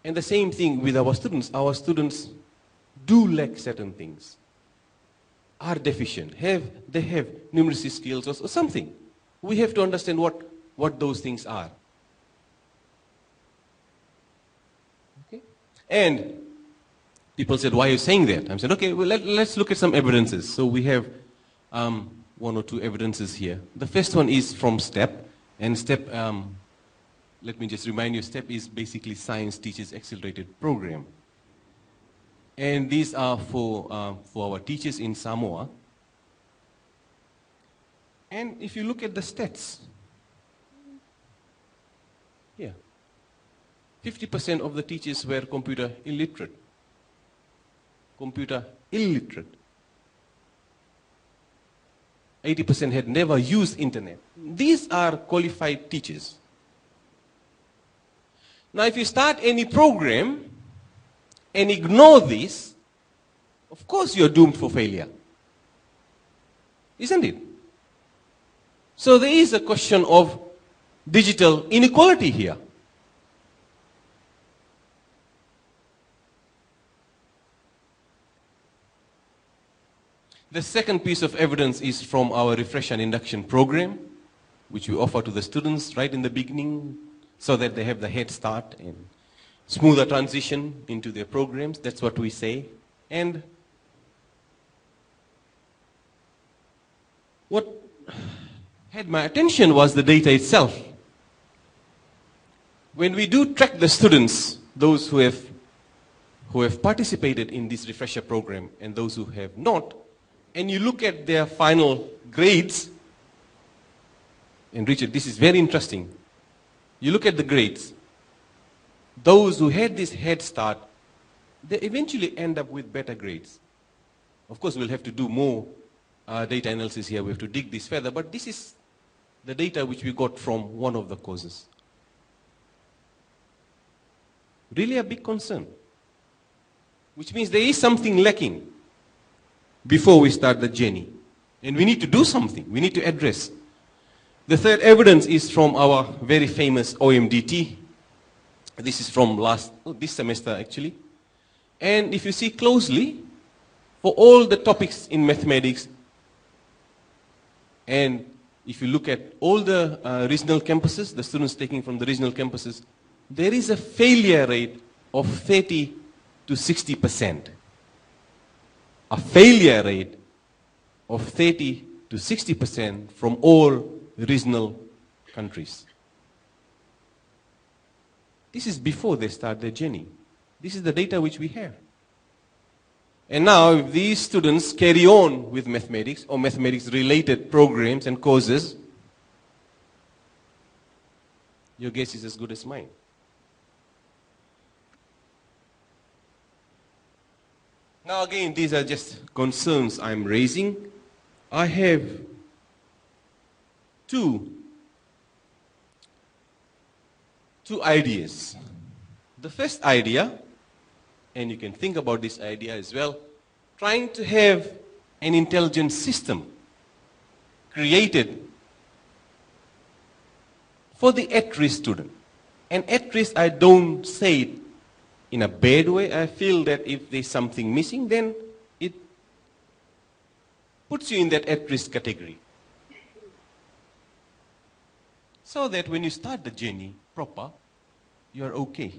And the same thing with our students. Our students do lack certain things, are deficient, they have numeracy skills or something. We have to understand what those things are. Okay? And people said, why are you saying that? I said, okay, well, let's look at some evidences. So we have one or two evidences here. The first one is from STEP. And STEP, let me just remind you, STEP is basically Science Teachers Accelerated Program. And these are for our teachers in Samoa. And if you look at the stats, yeah, 50% of the teachers were computer illiterate. Computer illiterate. 80% had never used internet. These are qualified teachers. Now if you start any program and ignore this, of course you're doomed for failure. Isn't it? So there is a question of digital inequality here. The second piece of evidence is from our refresh and induction program, which we offer to the students right in the beginning so that they have the head start and smoother transition into their programs. That's what we say. And what had my attention was the data itself. When we do track the students, those who have participated in this refresher program and those who have not, and you look at their final grades, and Richard, this is very interesting. You look at the grades. those who had this head start, they eventually end up with better grades. Of course, we'll have to do more data analysis here. We have to dig this further, but this is the data which we got from one of the causes. Really a big concern, which means there is something lacking before we start the journey. And we need to do something. We need to address. The third evidence is from our very famous OMDT. This is from this semester actually. And if you see closely, for all the topics in mathematics, and if you look at all the regional campuses, the students taking from the regional campuses, there is a failure rate of 30 to 60%. A failure rate of 30 to 60% from all regional countries. This is before they start their journey. This is the data which we have. And now, if these students carry on with mathematics or mathematics-related programs and courses, your guess is as good as mine. Now again, these are just concerns I'm raising. I have two ideas. The first idea, and you can think about this idea as well, trying to have an intelligent system created for the at-risk student. And at-risk, I don't say it in a bad way. I feel that if there's something missing, then it puts you in that at-risk category. So that when you start the journey proper, you're okay.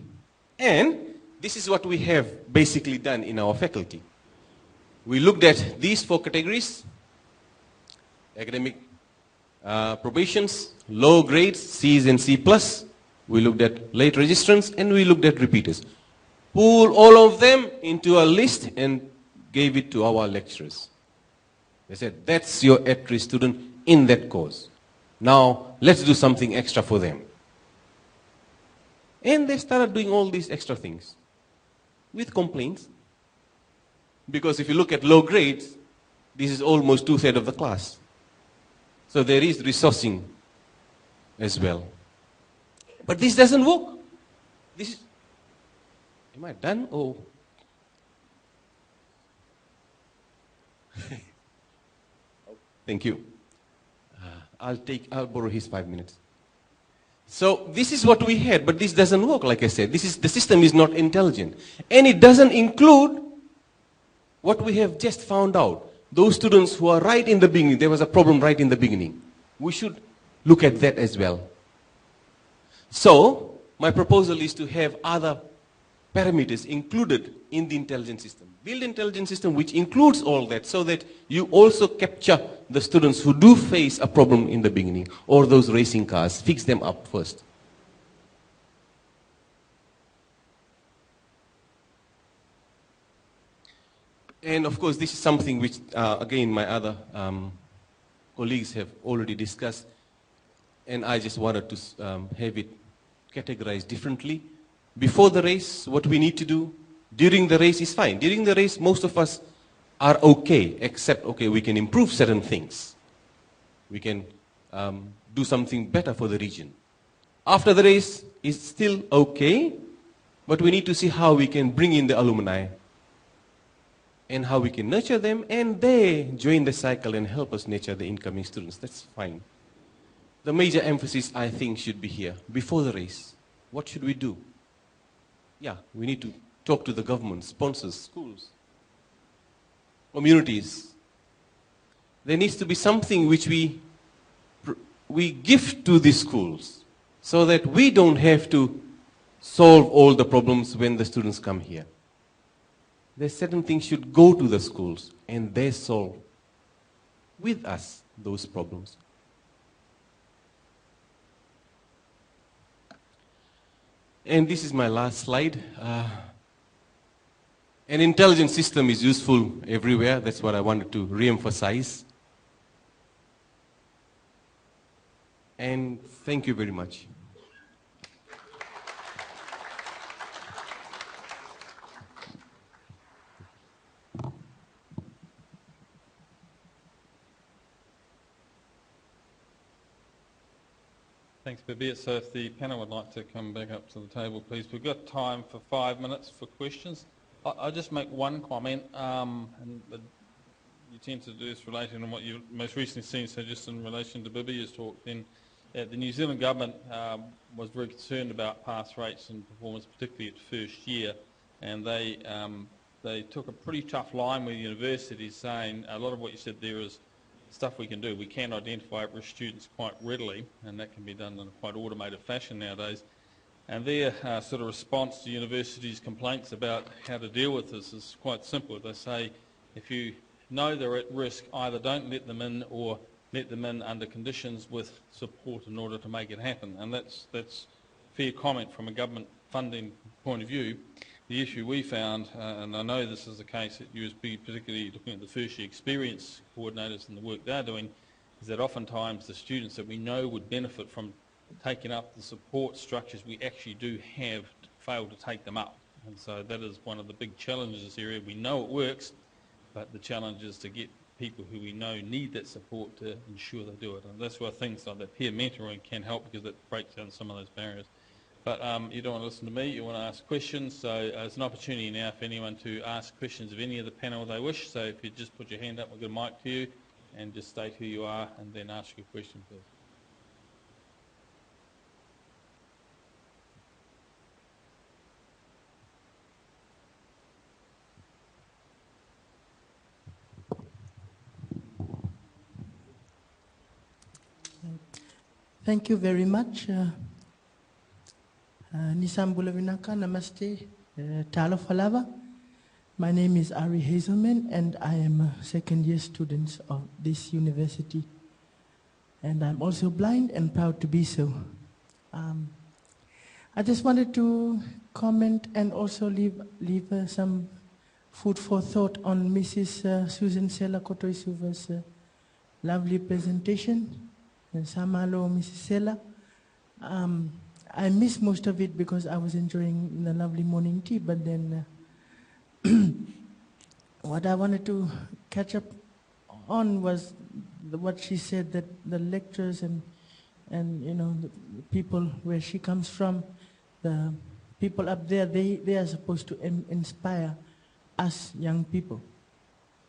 And this is what we have basically done in our faculty. We looked at these 4 categories: academic probations, low grades, C's and C+. We looked at late registrants, and we looked at repeaters. Pull all of them into a list and gave it to our lecturers. They said, that's your at-risk student in that course. Now, let's do something extra for them. And they started doing all these extra things with complaints. Because if you look at low grades, this is almost 2/3 of the class. So there is resourcing as well. But this doesn't work. This is, am I done? Oh. Thank you. I'll borrow his 5 minutes. So this is what we had, but this doesn't work, like I said. The system is not intelligent. And it doesn't include what we have just found out. Those students who are right in the beginning, there was a problem right in the beginning. We should look at that as well. So, my proposal is to have other parameters included in the intelligence system. Build an intelligence system which includes all that, so that you also capture the students who do face a problem in the beginning, or those racing cars, fix them up first. And of course, this is something which, again, my other colleagues have already discussed, and I just wanted to have it categorized differently. Before the race, what we need to do. During the race is fine. During the race, most of us are okay, except, okay, we can improve certain things. We can do something better for the region. After the race, it's still okay, but we need to see how we can bring in the alumni and how we can nurture them, and they join the cycle and help us nurture the incoming students. That's fine. The major emphasis, I think, should be here. Before the race, what should we do? Yeah, we need to talk to the government, sponsors, schools, communities. There needs to be something which we give to these schools, so that we don't have to solve all the problems when the students come here. There's certain things should go to the schools, and they solve with us those problems. And this is my last slide. An intelligent system is useful everywhere. That's what I wanted to re-emphasize. And thank you very much. Thanks, Babette. So if the panel would like to come back up to the table, please. We've got time for 5 minutes for questions. I'll just make one comment, and you tend to do this relating to what you've most recently seen, so just in relation to Babette's talk, then the New Zealand government was very concerned about pass rates and performance, particularly at first year, and they took a pretty tough line with universities, saying a lot of what you said there is stuff we can do. We can identify at-risk students quite readily, and that can be done in a quite automated fashion nowadays. And their sort of response to universities' complaints about how to deal with this is quite simple. They say, if you know they're at risk, either don't let them in or let them in under conditions with support in order to make it happen. And that's fair comment from a government funding point of view. The issue we found, and I know this is the case at USB, particularly looking at the first year experience coordinators and the work they're doing, is that oftentimes the students that we know would benefit from taking up the support structures we actually do have fail to take them up. And so that is one of the big challenges in this area. We know it works, but the challenge is to get people who we know need that support to ensure they do it. And that's where things like that peer mentoring can help, because it breaks down some of those barriers. But you don't want to listen to me, you want to ask questions, so it's an opportunity now for anyone to ask questions of any of the panel they wish. So if you just put your hand up, we'll get a mic to you, and just state who you are, and then ask your question, please. Thank you very much. Nisambula Vinaka, Namaste, Talo Falava. My name is Ari Hazelman, and I am a second-year student of this university. And I'm also blind and proud to be so. I just wanted to comment and also leave some food for thought on Mrs. Susan Sela Kotoisuva's lovely presentation. Samalo, Mrs. Sela. I missed most of it because I was enjoying the lovely morning tea, but then what I wanted to catch up on was what she said, that the lecturers and you know, the people where she comes from, the people up there, they are supposed to inspire us young people.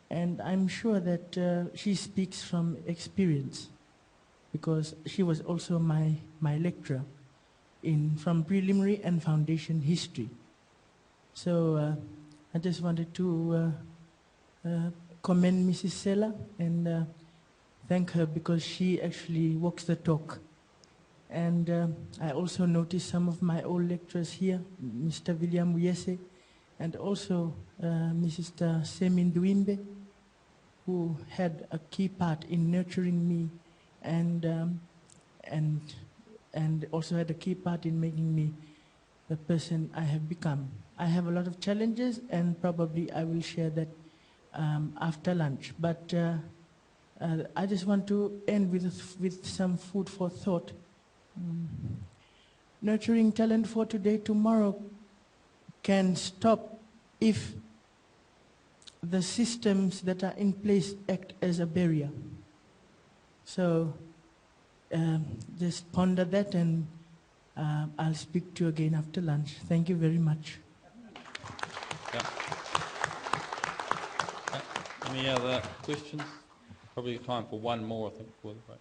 And I'm sure that she speaks from experience, because she was also my lecturer from preliminary and foundation history. So I just wanted to commend Mrs. Sela and thank her, because she actually walks the talk. And I also noticed some of my old lecturers here, Mr. William Uyese, and also Mrs. Semin Duimbe, who had a key part in nurturing me and also had a key part in making me the person I have become. I have a lot of challenges, and probably I will share that after lunch. But I just want to end with some food for thought. Nurturing talent for today, tomorrow can stop if the systems that are in place act as a barrier. So just ponder that, and I'll speak to you again after lunch. Thank you very much. Any other questions? Probably time for one more, I think, before the break.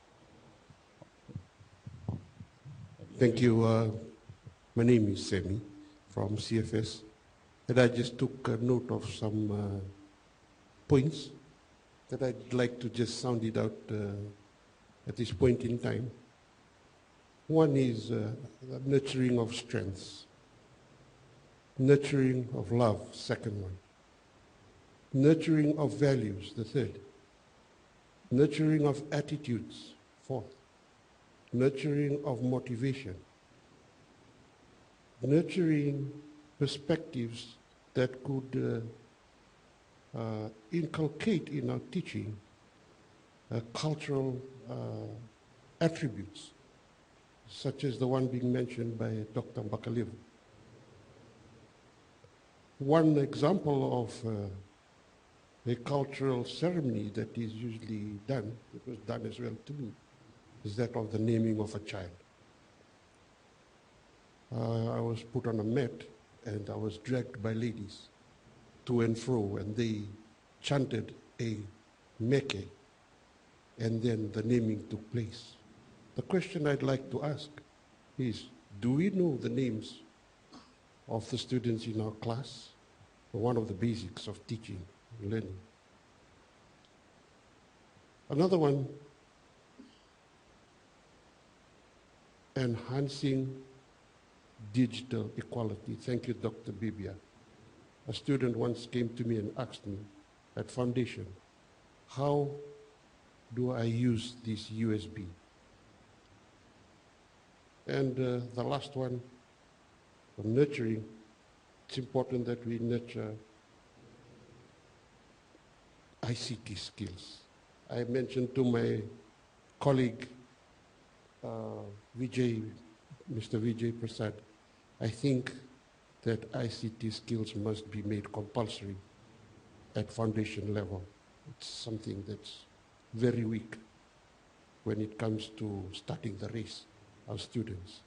Thank you. My name is Semi from CFS, and I just took note of some points that I'd like to just sound it out at this point in time. One is the nurturing of strengths, nurturing of love, second one, nurturing of values, the third, nurturing of attitudes, fourth, nurturing of motivation, nurturing perspectives that could inculcate in our teaching cultural attributes, such as the one being mentioned by Dr. Bakalevu. One example of a cultural ceremony that is usually done, it was done as well too, is that of the naming of a child. I was put on a mat and I was dragged by ladies to and fro, and they chanted a meke, and then the naming took place. The question I'd like to ask is, do we know the names of the students in our class? One of the basics of teaching and learning. Another one, enhancing digital equality. Thank you, Dr. Bibia. A student once came to me and asked me at foundation, how do I use this USB? And the last one, on nurturing, it's important that we nurture ICT skills. I mentioned to my colleague, Mr. Vijay Prasad, I think that ICT skills must be made compulsory at foundation level. It's something that's very weak when it comes to starting the race. Our students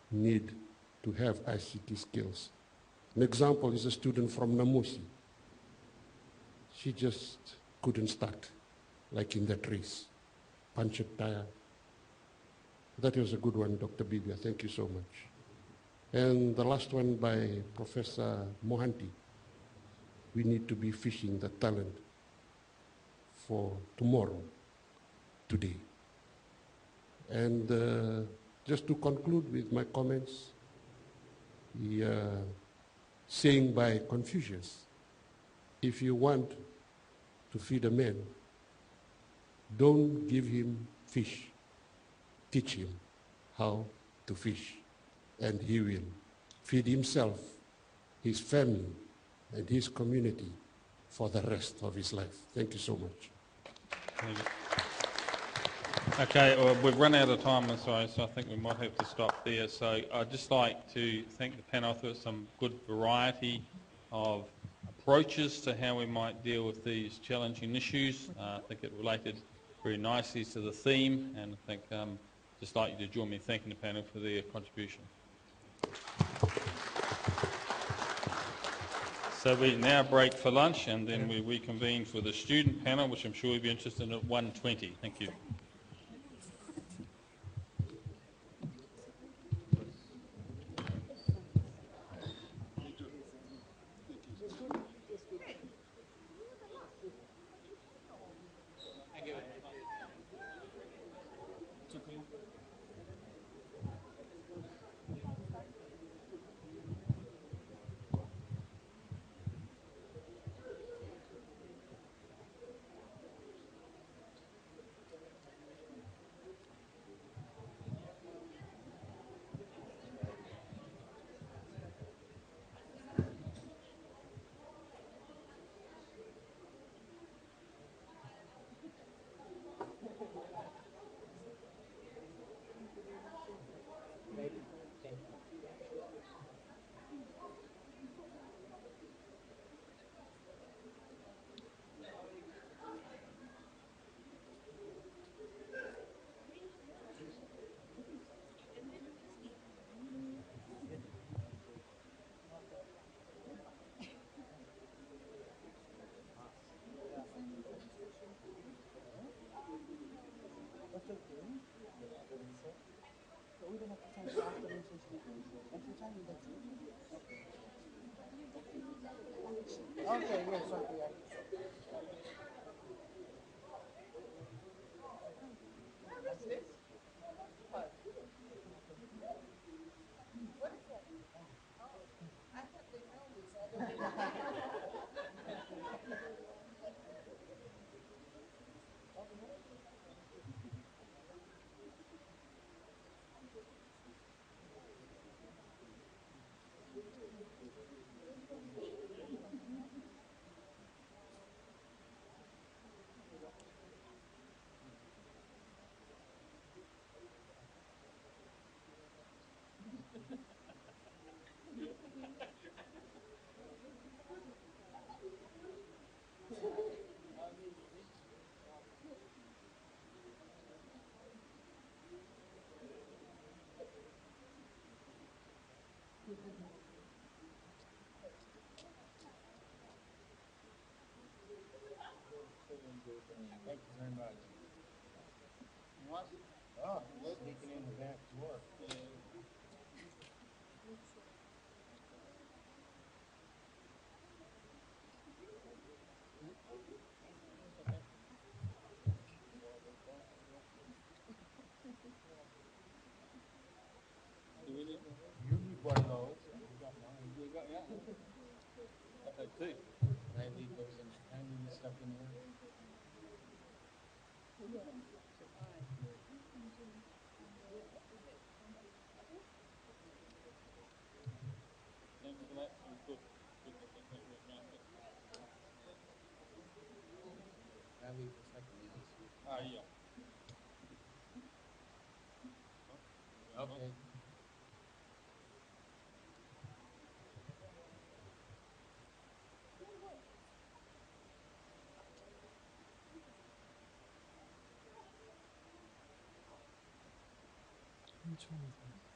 need to have ICT skills. An example is a student from Namosi. She just couldn't start, like in that race. Punctured tire. That was a good one, Dr. Bibia. Thank you so much. And the last one by Professor Mohanty. We need to be fishing the talent for tomorrow, today. And just to conclude with my comments, the saying by Confucius, if you want to feed a man, don't give him fish, teach him how to fish, and he will feed himself, his family, and his community for the rest of his life. Thank you so much. Thank you. Okay, well, we've run out of time, so I think we might have to stop there. So I'd just like to thank the panel for some good variety of approaches to how we might deal with these challenging issues. I think it related very nicely to the theme, and I think just like you to join me in thanking the panel for their contribution. So we now break for lunch, and then we reconvene for the student panel, which I'm sure you'll be interested in at 1:20. Thank you. Okay, yes, okay. Thank you very much. Oh, sneaking in the back door. You need one of those. You got mine. You got, yeah. I'll take two. Can I leave those in? Can I leave this stuff in here? Thanks for that. It was good. Good that that worked out. Can I leave this stuff in the IC? Yeah. Okay. Which one is that?